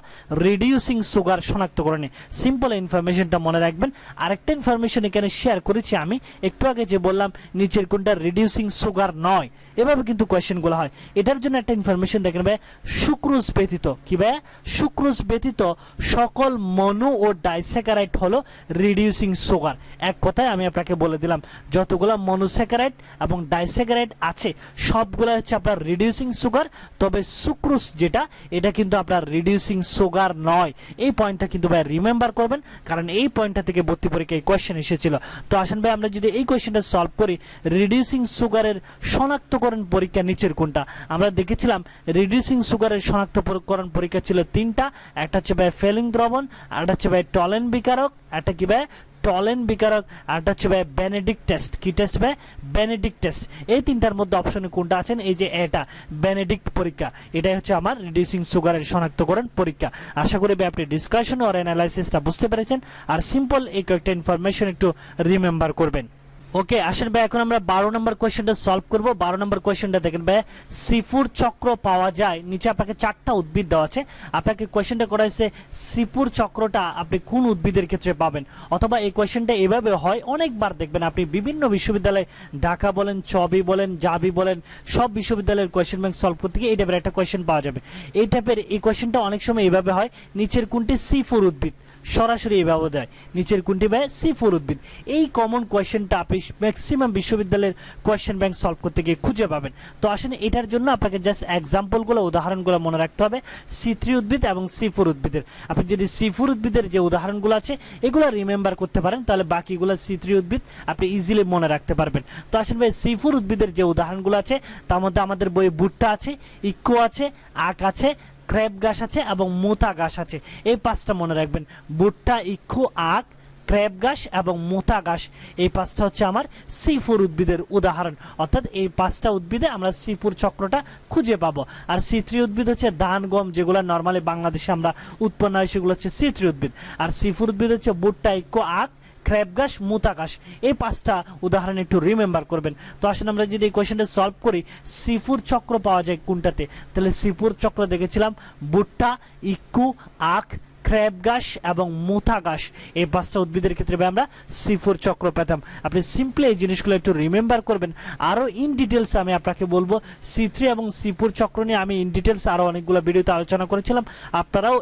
রিডিউসিং সুগার শনাক্তকরণে। সিম্পল ইনফরমেশনটা মনে রাখবেন। আরেকটা ইনফরমেশন এখানে শেয়ার করেছি আমি একটু আগে, যে বললাম নিচের কোনটা রিডিউসিং সুগার নয়, এভাবে কিন্তু কোয়েশ্চেনগুলো হয়। এটার জন্য একটা ইনফরমেশন দেখেন ভাই, সুক্রোজ ব্যতীত কি ভাই, সুক্রোজ ব্যতীত সকল মনো ও ডাইস্যাকারাইড হলো রিডিউসিং সুগার। এক কথায় আমি আপনাকে বলে দিলাম, যতগুলো মনোস্যাকারাইড এবং ডাইস্যাকারাইড আছে সবগুলো হচ্ছে আপনার রিডিউসিং সুগার, তবে সুক্রোজ যেটা এটা কিন্তু আপনার রিডিউসিং সুগার নয়। এই পয়েন্টটা কিন্তু ভাই রিমেম্বার করবেন, কারণ এই পয়েন্টটা থেকে ভর্তি পরীক্ষায় কোয়েশ্চেন এসেছিল। তো আসেন ভাই আমরা যদি এই কোয়েশ্চেনটা সলভ করি, রিডিউসিং সুগারের শনাক্তকরণ পরীক্ষা নিচের কোনটা? আমরা দেখেছিলাম রিডিউসিং সুগারের শনাক্তকরণ পরীক্ষা ছিল তিনটা, একটা হচ্ছে ভাই ফেলিং দ্রবণ, একটা হচ্ছে ভাই টলেন বিকারক, একটা কি ভাই টলেন বিকারক, আরটা হচ্ছে ভাই বেনেডিক্ট টেস্ট। কি টেস্ট ভাই? Benedict test. এই তিনটার মধ্যে অপশনে কোনটা আছেন? এই যে এটা বেনেডিক্ট পরীক্ষা, এটাই হচ্ছে আমার রিডিউসিং সুগারের শনাক্তকরণ পরীক্ষা। আশা করি ভাই আপনি ডিসকাশন আর অ্যানালাইসিসটা বুঝতে পেরেছেন, আর সিম্পল এই কয়েকটা ইনফরমেশন একটু রিমেম্বার করবেন। ওকে আসেন ভাই এখন আমরা 12 নম্বর কোয়েশ্চেনটা সলভ করব। 12 নম্বর কোয়েশ্চেনটা দেখেন ভাই, সিফুর চক্র পাওয়া যায়, নিচে আপনাকে 4টা উদ্ভিদ দেওয়া আছে, আপনাকে কোয়েশ্চেনটা করা হয়েছে সিফুর চক্রটা আপনি কোন উদ্ভিদের ক্ষেত্রে পাবেন। অথবা এই কোয়েশ্চেনটা এভাবে হয়, অনেকবার দেখবেন আপনি বিভিন্ন বিশ্ববিদ্যালয়ে, ঢাকা বলেন, চবি বলেন, জাবি বলেন, সব বিশ্ববিদ্যালয়ের কোয়েশ্চেন ব্যাংক সলভ করতে গিয়ে এই টাইপের একটা কোয়েশ্চেন পাওয়া যাবে। এই টাইপের এই কোয়েশ্চেনটা অনেক সময় এভাবে হয়, নিচের কোনটি সিফুর উদ্ভিদ, সরাসরি এভাবে দেয়, নিচের কোনটি ভাই সিফুর উদ্ভিদ। এই কমন কোয়েশ্চেনটা আপনি ম্যাক্সিমাম বিশ্ববিদ্যালয়ের কোয়েশ্চেন ব্যাংক সলভ করতে গিয়ে খুঁজে পাবেন। তো আসেন এটার জন্য আপনাকে জাস্ট এক্সাম্পলগুলো, উদাহরণগুলো মনে রাখতে হবে, সি3 উদ্ভিদ এবং সিফুর উদ্ভিদের। আপনি যদি সিফুর উদ্ভিদের যে উদাহরণগুলো আছে এগুলো রিমেম্বার করতে পারেন, তাহলে বাকিগুলো সি3 উদ্ভিদ আপনি ইজিলি মনে রাখতে পারবেন। তো আসেন ভাই সিফুর উদ্ভিদের যে উদাহরণগুলো আছে তার মধ্যে আমাদের বইয়ে ভুট্টা আছে, ইক্কো আছে, আখ আছে, ক্রেপ গাছ আছে এবং মোতা গাছ আছে। এই 5টা মনে রাখবেন, ভুট্টা, ইক্ষু, আখ, ক্রেপ গাছ এবং মোতা গাছ, এই 5টা হচ্ছে আমার সিফুর উদ্ভিদের উদাহরণ। অর্থাৎ এই 5টা উদ্ভিদে আমরা সিফুর চক্রটা খুঁজে পাবো। আর সি3 উদ্ভিদ হচ্ছে ধান, গম, যেগুলো নর্মালি বাংলাদেশে আমরা উৎপন্ন হয় সেগুলো হচ্ছে সি3 উদ্ভিদ। আর সিফুর উদ্ভিদ হচ্ছে ভুট্টা, ইক্ষু, আখ, ক্রেপ গাছ, মোতা গাছ। এই 5টা উদাহরণ একটু রিমেম্বার করবেন। তো আসেন আমরা যদি এই কোয়েশ্চেনটা সলভ করি, সিফুর চক্র পাওয়া যায় কোনটাতে? তাহলে সিফুর চক্র দেখেছিলাম ভুট্টা, ইক্কু, আখ, ক্রেপ গাছ এবং মোতা গাছ, এই 5টা উদ্ভিদের ক্ষেত্রে আমরা সিফুর চক্র পেতাম। আপনি সিম্পলি এই জিনিসগুলো একটু রিমেম্বার করবেন। আরও ইন ডিটেলস আমি আপনাকে বলবো, সি3 এবং সিফুর চক্র নিয়ে আমি ইন ডিটেলস আরও অনেকগুলো ভিডিওতে আলোচনা করেছিলাম। আপনারাও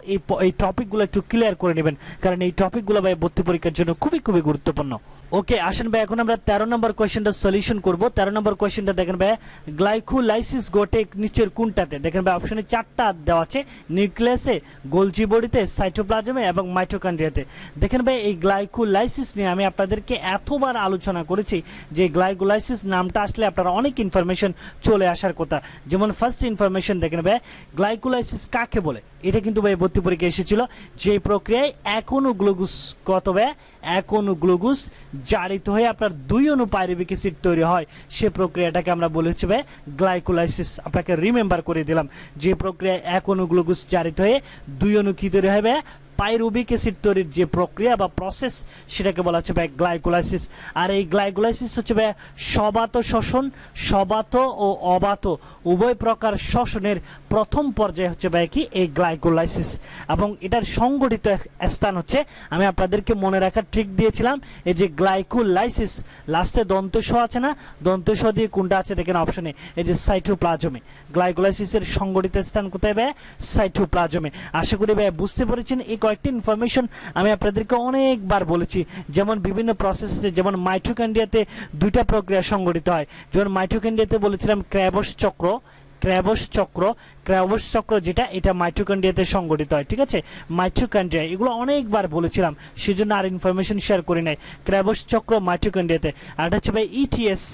এই টপিকগুলো একটু ক্লিয়ার করে নেবেন, কারণ এই টপিকগুলো ভাই ভর্তি পরীক্ষার জন্য খুবই খুবই গুরুত্বপূর্ণ। ওকে আসেন ভাই এখন আমরা 13 নম্বর কোয়েশ্চেনটা সলিউশন করব। 13 নম্বর কোয়েশ্চেনটা দেখেন ভাই, গ্লাইকোলাইসিস ঘটে নিচের কোনটাতে? দেখেন ভাই অপশনে 4টা দেওয়া আছে, নিউক্লিয়াসে, গোলজি বডিতে, সাইটোপ্লাজমে এবং মাইটোকন্ড্রিয়াতে। দেখেন ভাই এই গ্লাইকোলাইসিস নিয়ে আমি আপনাদেরকে এতবার আলোচনা করেছি যে গ্লাইকোলাইসিস নামটা আসলে আপনারা অনেক ইনফরমেশন চলে আসার কথা। যেমন ফার্স্ট ইনফরমেশন দেখেন ভাই, গ্লাইকোলাইসিস কাকে বলে? এটা কিন্তু ভাই ভর্তি পরীক্ষায় এসেছিল, যে প্রক্রিয়ায় এক অণু গ্লুকোজ কত ভাই, এক অণু গ্লুকোজ জারিত হয়ে আপনার 2 অণু পাইরুভিক অ্যাসিড তৈরি হয়, সে প্রক্রিয়াটাকে আমরা বলি হচ্ছে ভাই গ্লাইকোলাইসিস। আপনাকে রিমেম্বার করে দিলাম, যে প্রক্রিয়ায় এক অণু গ্লুকোজ জারিত হয়ে 2 অণু কি তৈরি হবে, পাইরুভিক অ্যাসিড তৈরির যে প্রক্রিয়া বা প্রসেস, সেটাকে বলা হচ্ছে ভাই গ্লাইকোলাইসিস। আর এই গ্লাইকোলাইসিস হচ্ছে ভাই সবাত শ্বসন, সবাত ও অবাত উভয় প্রকার শ্বসনের প্রথম পর্যায়ে হচ্ছে ভাই কি এই গ্লাইকোলাইসিস। এবং এটার সংগঠিত স্থান হচ্ছে, আমি আপনাদেরকে মনে রাখার ট্রিক দিয়েছিলাম, এই যে গ্লাইকোলাইসিস লাস্টে দন্ত স আছে না, দন্ত স দিয়ে কোনটা আছে দেখেন অপশনে, এই যে সাইটোপ্লাজমে। গ্লাইকোলাইসিসের সংগঠিত স্থান কোথায় ভাই? সাইটোপ্লাজমে। আশা করি ভাই বুঝতে পেরেছেন। এই কয়েকটি ইনফরমেশন আমি আপনাদেরকে অনেকবার বলেছি, যেমন বিভিন্ন প্রসেস আছে, যেমন মাইটোকন্ড্রিয়াতে 2টা প্রক্রিয়া সংগঠিত হয়। যেমন মাইটোকন্ড্রিয়াতে বলেছিলাম ক্র্যাবস চক্র, ক্র্যাবস চক্র, ক্র্যাবস চক্র যেটা, এটা মাইটোকন্ড্রিয়াতে সংগঠিত হয়। ঠিক আছে, মাইটোকন্ড্রিয়া এগুলো অনেকবার বলেছিলাম, সেজন্য আর ইনফরমেশন শেয়ার করি নাই। ক্র্যাবস চক্র মাইটোকন্ড্রিয়াতে। আর এটা হচ্ছে ভাই ইটিএস,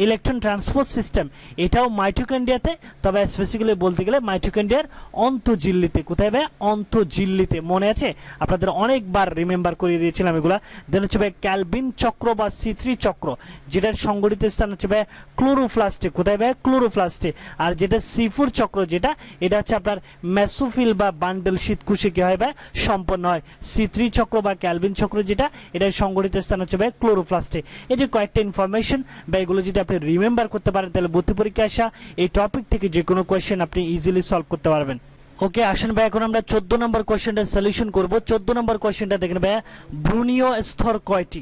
ইলেকট্রন ট্রান্সপোর্ট সিস্টেম, এটাও মাইটোকন্ড্রিয়াতে, তবে স্পেসিফিক্যালি বলতে গেলে মাইটোকন্ড্রিয়ার অন্তঃঝিল্লিতে। কোথায় ভাই? অন্তঃঝিল্লিতে। মনে আছে? আপনাদের অনেকবার রিমেম্বার করিয়ে দিয়েছিলাম এগুলা। দেন হচ্ছে ভাই ক্যালভিন চক্র বা সি3 চক্র, যেটার সংগঠিত স্থান হচ্ছে ভাই ক্লোরোপ্লাস্টে। কোথায় ভাই? ক্লোরোপ্লাস্টে। আর যেটা সিফুর চক্র যেটা, এটা হচ্ছে আপনার মেসোফিল বা বান্ডেল শীতকুশে কি হয় ভাই সম্পন্ন হয়। সি3 চক্র বা ক্যালভিন চক্র যেটা, এটার সংগঠিত স্থান হচ্ছে ভাই ক্লোরোপ্লাস্টে। এই যে কয়েকটা ইনফরমেশন বা এগুলো যদি আপনি রিমেম্বার করতে পারেন, তাহলে ভর্তি পরীক্ষায় আসা এই টপিক থেকে যে কোনো কোয়েশ্চেন আপনি ইজিলি সলভ করতে পারবেন। ওকে আসেন ভাই এখন আমরা 14 নম্বর কোয়েশ্চেনটা সলিউশন করব। 14 নম্বর কোয়েশ্চেনটা দেখেন ভাই, ব্রুনীয় স্তর কয়টি?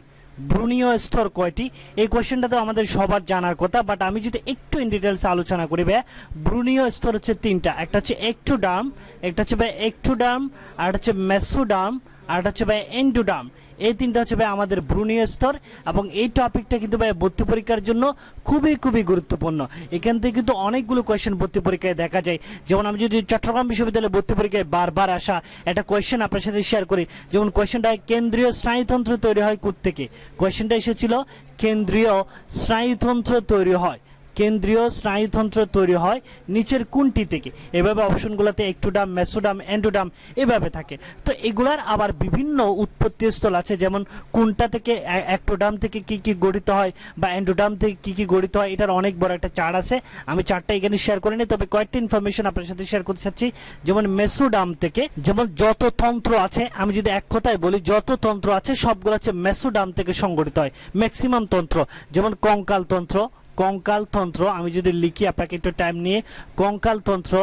ভ্রূণীয় স্তর কয়টি? এই কোয়েশ্চেনটা তো আমাদের সবার জানার কথা, বাট আমি যদি একটু ইন ডিটেলস আলোচনা করি ভাইয়া, ভ্রূণীয় স্তর হচ্ছে তিনটা। একটা হচ্ছে একটোডার্ম, একটা হচ্ছে ভাই একটোডার্ম, আর একটা হচ্ছে মেসোডার্ম, আর একটা হচ্ছে ভাই এন্ডোডার্ম। এই তিনটা হচ্ছে ভাই আমাদের ভ্রূণীয় স্তর, এবং এই টপিকটা কিন্তু ভাই ভর্তি পরীক্ষার জন্য খুবই খুবই গুরুত্বপূর্ণ। এখান থেকে কিন্তু অনেকগুলো কোয়েশ্চেন ভর্তি পরীক্ষায় দেখা যায়। যেমন আমি যদি চট্টগ্রাম বিশ্ববিদ্যালয়ে ভর্তি পরীক্ষায় বারবার আসা একটা কোয়েশ্চেন আপনার সাথে শেয়ার করি, যেমন কোয়েশ্চেনটা কেন্দ্রীয় স্নায়ুতন্ত্র তৈরি হয় কোত্থেকে? কোয়েশ্চেনটা এসেছিল কেন্দ্রীয় স্নায়ুতন্ত্র তৈরি হয়, কেন্দ্রীয় স্নায়ুতন্ত্র তৈরি হয় নিচের কোনটি থেকে? এভাবে অপশনগুলোতে একটোডার্ম, মেসোডার্ম, এন্ডোডার্ম এভাবে থাকে। তো এগুলার আবার বিভিন্ন উৎপত্তি স্থল আছে, যেমন কোনটা থেকে একটোডার্ম থেকে কি কি গঠিত হয় বা এন্ডোডার্ম থেকে কি কি গঠিত হয়, এটার অনেক বড় একটা চার্ট আছে। আমি চার্টটা এখানে শেয়ার করিনি, তবে কয়েকটা ইনফরমেশন আপনার সাথে শেয়ার করতে চাচ্ছি। যেমন মেসোডার্ম থেকে, যেমন যত তন্ত্র আছে, আমি যদি এক কথায় বলি, যত তন্ত্র আছে সবগুলো হচ্ছে মেসোডার্ম থেকে সংগঠিত হয়। ম্যাক্সিমাম তন্ত্র, যেমন কঙ্কাল তন্ত্র, কঙ্কাল তন্ত্র আমি যদি লিখি আপনাকে একটু টাইম নিয়ে, কঙ্কাল তন্ত্র,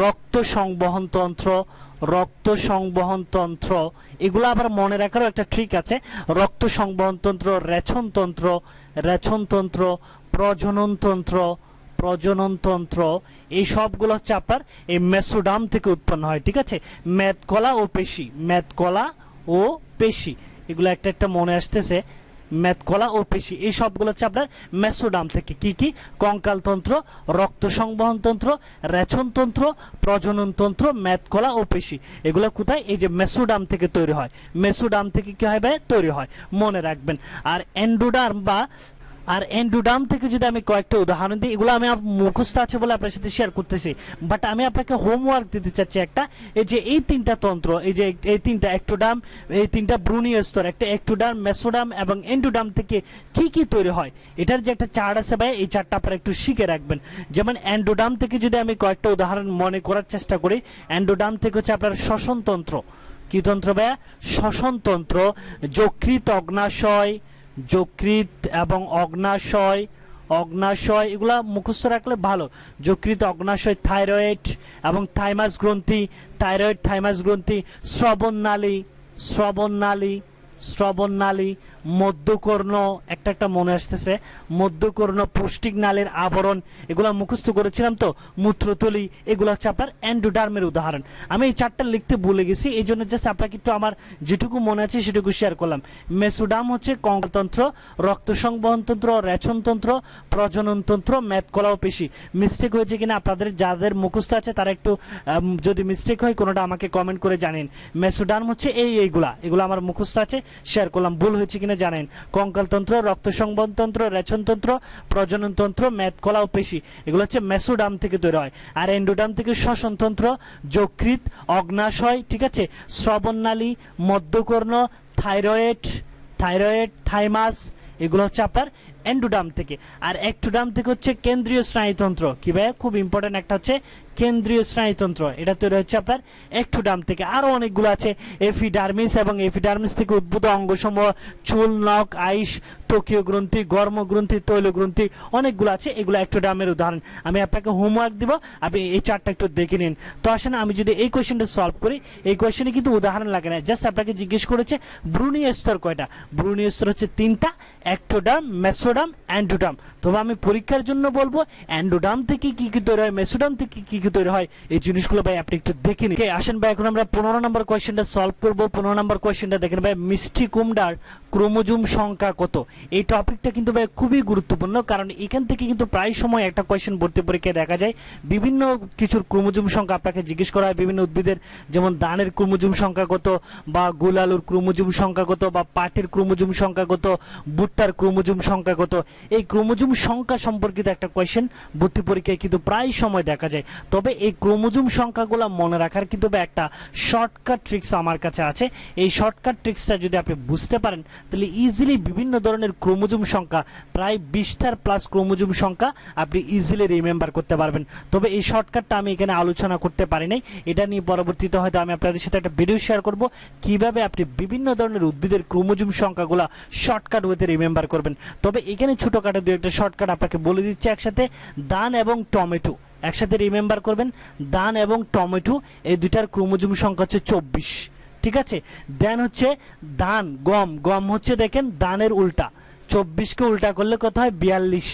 রক্ত সংবহন তন্ত্র, রক্ত সংবহন তন্ত্র, এগুলো আবার মনে রাখারও একটা ট্রিক আছে। রক্ত সংবহন তন্ত্র, রেচন তন্ত্র, রেচন তন্ত্র, প্রজনন তন্ত্র, প্রজনন তন্ত্র, এই সবগুলো হচ্ছে আপনার এই মেসোডার্ম থেকে উৎপন্ন হয়। ঠিক আছে, মেদকলা ও পেশি, মেদকলা ও পেশি, এগুলো একটা একটা মনে আসতেছে। মেদকলা ও পেশি, এই সবগুলো হচ্ছে আপনার মেসোডার্ম থেকে। কি কি? কঙ্কাল তন্ত্র, রক্ত সংবহন তন্ত্র, রেচন তন্ত্র, প্রজনন তন্ত্র, মেদকলা ও পেশি, এগুলো কোথায়? এই যে মেসোডার্ম থেকে তৈরি হয়। মেসোডার্ম থেকে কি হয় ভাই? তৈরি হয়, মনে রাখবেন। আর এন্ডোডার্ম বা এন্ডোডার্ম থেকে যদি আমি কয়েকটা উদাহরণ দিই, এগুলো আমি মুখস্থ আছে বলে আপনার সাথে শেয়ার করতেছি, বাট আমি আপনাকে হোমওয়ার্ক দিতে চাচ্ছি একটা। এই যে এই তিনটা তন্ত্র, এই যে এই তিনটা একটোডার্ম, এই তিনটা ভ্রূণীয় স্তর, একটা একটোডার্ম, মেসোডার্ম এবং এন্ডোডার্ম থেকে কি কি তৈরি হয়, এটার যে একটা চার্ট আছে ভাই, এই চার্টটা আপনারা একটু শিখে রাখবেন। যেমন এন্ডোডার্ম থেকে যদি আমি কয়েকটা উদাহরণ মনে করার চেষ্টা করি, এন্ডোডার্ম থেকে হচ্ছে আপনার শ্বসন তন্ত্র। কি তন্ত্র ভাইয়া? শ্বসন তন্ত্র, যকৃৎ, অগ্নাশয়, যকৃৎ এবং অগ্নাশয়, অগ্নাশয় এগুলা মুখস্থ রাখলে ভালো। যকৃৎ, অগ্নাশয়, থাইরয়েড এবং থাইমাস গ্রন্থি, থাইরয়েড, থাইমাস গ্রন্থি, শ্রবণনালী, শ্রবণনালী, শ্রবণনালী, মধ্যকর্ণ, একটা একটা মনে আসতেছে, মধ্যকর্ণ, পৌষ্টিক নালীর আবরণ, এগুলো মুখস্থ করেছিলাম তো, মূত্রথলি, এগুলো হচ্ছে আপনার এন্ডোডার্মের উদাহরণ। আমি এই চারটা লিখতে ভুলে গেছি, এই জন্য জাস্ট আপনাকে একটু আমার যেটুকু মনে আছে সেটুকু শেয়ার করলাম। মেসোডার্ম হচ্ছে কঙ্কালতন্ত্র, রক্ত সংবহন তন্ত্র, রেচন তন্ত্র, প্রজনন তন্ত্র, মেদকলা ও পেশি। মিস্টেক হয়েছে কিনা আপনাদের যাদের মুখস্থ আছে তারা একটু যদি মিস্টেক হয় কোনোটা আমাকে কমেন্ট করে জানেন। মেসোডার্ম হচ্ছে এইগুলা, এগুলো আমার মুখস্থ আছে, শেয়ার করলাম। ভুল হয়েছে কিনা জানেন। কঙ্কালতন্ত্র, রক্ত সংবহন তন্ত্র, রেচন তন্ত্র, প্রজনন তন্ত্র, মেদকলা ও পেশি, এগুলো হচ্ছে মেসোডার্ম থেকে তৈরি হয়। আর এন্ডোডার্ম থেকে শ্বসন তন্ত্র, যকৃৎ, অগ্নাশয়, ঠিক আছে, শ্রবণনালী, মধ্যকর্ণ, থাইরয়েড, থাইরয়েড, থাইমাস, এগুলো হচ্ছে আপনার এন্ডোডার্ম থেকে। আর একটোডার্ম থেকে হচ্ছে কেন্দ্রীয় স্নায়ুতন্ত্র। কি ভাই? খুব ইম্পর্টেন্ট একটা হচ্ছে কেন্দ্রীয় স্নায়ুতন্ত্র, এটা তৈরি হচ্ছে আপনার একটোডার্ম থেকে। আরো অনেকগুলো আছে, এপিডার্মিস এবং এপিডার্মিস থেকে উদ্ভূত অঙ্গসমূহ, চুল, নখ, আইস, ত্বকীয় গ্রন্থি, গর্ম গ্রন্থি, তৈল গ্রন্থি, অনেকগুলো আছে, এগুলো একটোডার্মের উদাহরণ। আমি আপনাকে হোমওয়ার্ক দিব, আপনি এই চারটা একটু দেখে নিন। তো আসেন আমি যদি এই কোয়েশ্চেনটা সলভ করি, এই কোয়েশ্চেনে কিন্তু উদাহরণ লাগে না, জাস্ট আপনাকে জিজ্ঞেস করেছে ভ্রূণীয় স্তর কয়টা। ভ্রূণীয় স্তর হচ্ছে তিনটা, একটোডার্ম, মেসোডার্ম, এন্ডোডার্ম। তবে আমি পরীক্ষার জন্য বলবো এন্ডোডার্ম থেকে কি কি তৈরি হয়, মেসোডার্ম থেকে কি কি তৈরি হয়, এই জিনিসগুলো ভাই আপনি একটু দেখে নিন। আসেন ভাই এখন আমরা 15 নম্বর কোয়েশ্চেনটা সলভ করব। 15 নম্বর কোয়েশ্চেনটা দেখেন ভাই, মিষ্টি কুমড়ার ক্রোমোজোম সংখ্যা কত? এই টপিকটা কিন্তু ভাই খুবই গুরুত্বপূর্ণ, কারণ এখান থেকে কিন্তু প্রায় সময় একটা কোয়েশ্চেন ভর্তি পরীক্ষায় দেখা যায়, বিভিন্ন কিছুর ক্রোমোজোম সংখ্যা আপনাকে জিজ্ঞেস করা হয়। বিভিন্ন উদ্ভিদের, যেমন ধানের ক্রোমোজোম সংখ্যা কত, বা গোল আলুর ক্রোমোজোম সংখ্যা কত, বা পাটের ক্রোমোজোম সংখ্যা কত, ভুট্টার ক্রোমোজোম সংখ্যা কত, এই ক্রোমোজোম সংখ্যা সম্পর্কিত একটা কোয়েশ্চেন ভর্তি পরীক্ষায় কিন্তু প্রায় সময় দেখা যায়। তবে এই ক্রোমোজোম সংখ্যাগুলো মনে রাখার কিন্তু একটা শর্টকাট ট্রিক্স আমার কাছে আছে। এই শর্টকাট ট্রিক্সটা যদি আপনি বুঝতে পারেন, তাহলে ইজিলি বিভিন্ন ধরনের ক্রোমোজোম সংখ্যা, প্রায় 20টার প্লাস ক্রোমোজোম সংখ্যা আপনি ইজিলি রিমেম্বার করতে পারবেন। তবে এই শর্টকাটটা আমি এখানে আলোচনা করতে পারি নাই, এটা নিয়ে পরবর্তীতে হয়তো আমি আপনাদের সাথে একটা ভিডিও শেয়ার করব, কিভাবে আপনি বিভিন্ন ধরনের উদ্ভিদের ক্রোমোজোম সংখ্যাগুলো শর্টকাট ওয়েতে রিমেম্বার করবেন। তবে এখানে ছোটখাটো দু একটা শর্টকাট আপনাকে বলে দিচ্ছি একসাথে। ধান এবং টমেটো একসাথে রিমেম্বার করবেন। ধান এবং টমেটো এই দুইটার ক্রোমোজোম সংখ্যা হচ্ছে 24, ঠিক আছে। দেন হচ্ছে ধান, গম, গম হচ্ছে দেখেন ধানের উল্টা, 24কে উল্টা করলে কত হয় 42।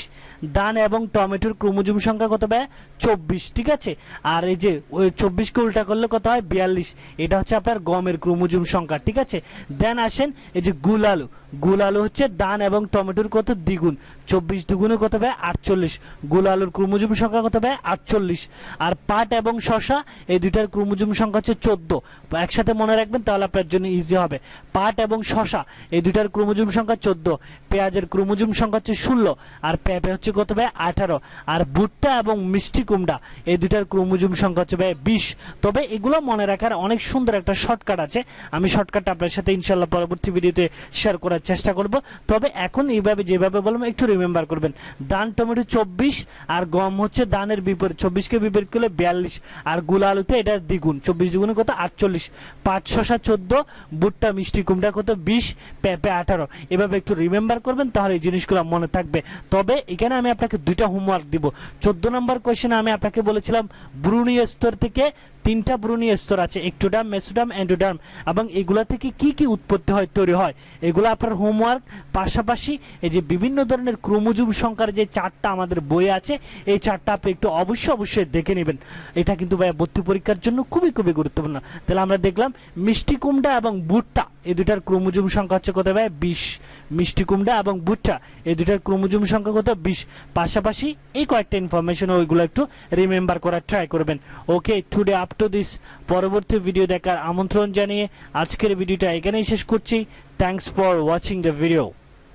ধান এবং টমেটোর ক্রোমোজোম সংখ্যা কত হবে 24, ঠিক আছে। আর এই যে 24কে উল্টা করলে কত হয় 42, এটা হচ্ছে আপনার গমের ক্রোমোজোম সংখ্যা, ঠিক আছে। দেন আসেন এই যে গুল আলু, গুল আলু হচ্ছে ধান এবং টমেটোর কত দ্বিগুণ, 24 দ্বিগুণে কত হবে 48, গুল আলুর ক্রোমোজোম সংখ্যা কত হবে 48। আর পাট এবং শশা এই দুইটার ক্রোমোজোম সংখ্যা হচ্ছে 14, একসাথে মনে রাখবেন তাহলে আপনার জন্য ইজি হবে। পাট এবং শশা এই দুইটার ক্রোমোজোম সংখ্যা 14, পেঁয়াজের ক্রোমোজোম সংখ্যা হচ্ছে 16, আর পেঁপে হচ্ছে কত হবে 18। আর ভুট্টা এবং মিষ্টি কুমড়া এই দুইটার ক্রোমোজোম সংখ্যা হচ্ছে 20। তবে এগুলো মনে রাখার অনেক সুন্দর একটা শর্টকাট আছে, আমি শর্টকাটটা আপনার সাথে ইনশাল্লাহ পরবর্তী ভিডিওতে শেয়ার করার চেষ্টা করব। তবে এখন এইভাবে যেভাবে বললাম একটু রিমেম্বার করবেন। ধান টমেটো 24, আর গম হচ্ছে ধানের বিপরীত, 24কে বিপরীত করলে 42, আর গুল আলুতে এটা দ্বিগুণ, 24 দ্বিগুণে কত 48। পাট শশা 14, ভুট্টা মিষ্টি কুমড়া কত 20, পেঁপে 18। এভাবে একটু রিমেম্বার করবেন তাহলে এই জিনিসগুলো মনে থাকবে। তবে এখানে আমি আপনাকে দুইটা হোমওয়ার্ক দিব। 14 নম্বর কোয়েশ্চেনে আমি আপনাকে বলেছিলাম ব্রুনীয় স্তর থেকে 3টা ব্রুনীয় স্তর আছে, এক্টোডার্ম, মেসোডার্ম, এন্ডোডার্ম, এবং এগুলা থেকে কি কি উৎপত্তি হয়, তৈরি হয়, এগুলো আপনার হোমওয়ার্ক। পাশাপাশি এই যে বিভিন্ন ধরনের ক্রোমোজোম সংখ্যার যে চার্টটা আমাদের বইয়ে আছে, এই চার্টটা আপনি একটু অবশ্যই দেখে নেবেন। এটা কিন্তু ভাই ভর্তি পরীক্ষার জন্য খুবই গুরুত্বপূর্ণ। তাহলে আমরা দেখলাম মিষ্টি কুমড়া এবং ভুট্টা এই দুটার ক্রোমোজোম সংখ্যা হচ্ছে কত ভাই 20, মিষ্টি কুমড়া এবং ভুট্টা এই দুটার ক্রোমোজোম সংখ্যা কত 20। পাশাপাশি এই কয়েকটা ইনফরমেশন ওইগুলো একটু রিমেম্বার করার ট্রাই করবেন। ওকে, টুডে আপ টু দিস। পরবর্তী ভিডিও দেখার আমন্ত্রণ জানিয়ে আজকের ভিডিওটা এখানেই শেষ করছি। Thanks for watching the video.